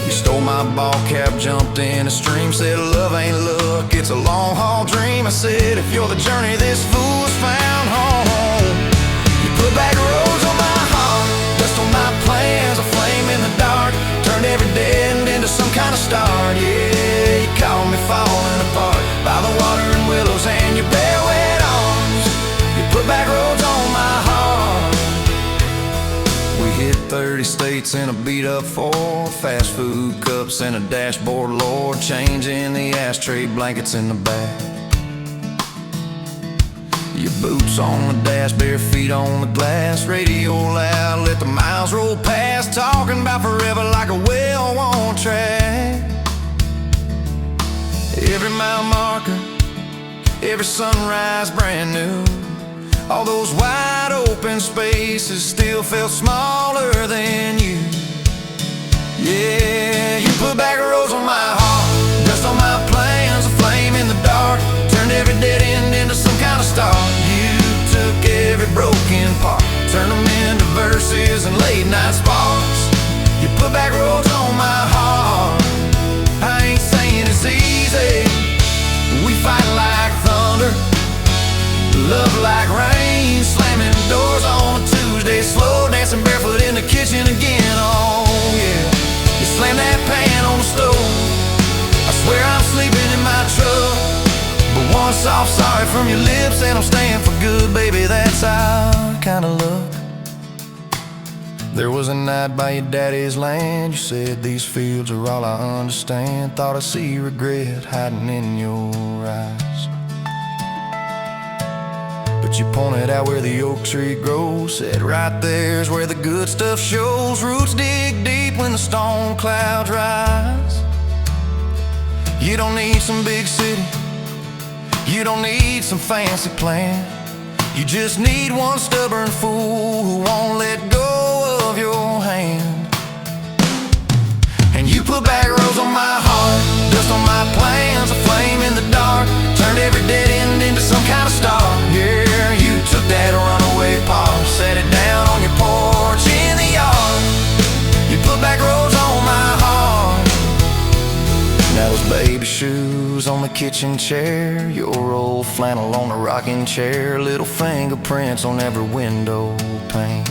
You stole my ball cap, jumped in a stream, said love ain't luck, it's a long haul dream. I said if you're the journey, this fool's found home. You put back roads on my heart, dust on my plans, a flame in the dark, turned every dead end into some kind of start. Yeah, you caught me falling apart by the water and willows and your bare wet arms. You put back roads on my heart. We hit 30 states in a beat-up Ford, fast food cups and a dashboard, Lord, changing the ashtray blankets in the back. Your boots on the dash, bare feet on the glass, radio loud, let the miles roll past, talking about forever like a well-worn track. Every mile marker, every sunrise brand new. All those wide open spaces still felt smaller than you. Yeah, you put back roads on my heart, dust on my plans, a flame in the dark, turned every dead end into some kind of start. You took every broken part, turned them into verses and late night sparks. You put back roads on my heart. I ain't saying it's easy, we fight like thunder, love like rain, slamming doors on a Tuesday, slow dancing barefoot in the kitchen again. Oh yeah, you slam that pan on the stove, I swear I'm sleeping in my truck, but one soft sorry from your lips and I'm staying for good, baby, that's our kind of luck. There was a night by your daddy's land, you said these fields are all I understand, thought I see regret hiding in your eyes. But you pointed out where the oak tree grows, said right there's where the good stuff shows. Roots dig deep when the storm clouds rise. You don't need some big city, you don't need some fancy plan, you just need one stubborn fool who won't let go of your hand. And you put back roads on my heart, dust on my plans, a flame in the dark, turned every dead end into some kind of star. Yeah, you took that runaway paw, set it down on your porch in the yard. You put back roads on my heart. Now those baby shoes on the kitchen chair, your old flannel on the rocking chair, little fingerprints on every window pane.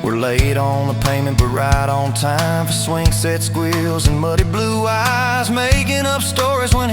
We're late on the payment but right on time for swing set squeals and muddy blue eyes, making up stories when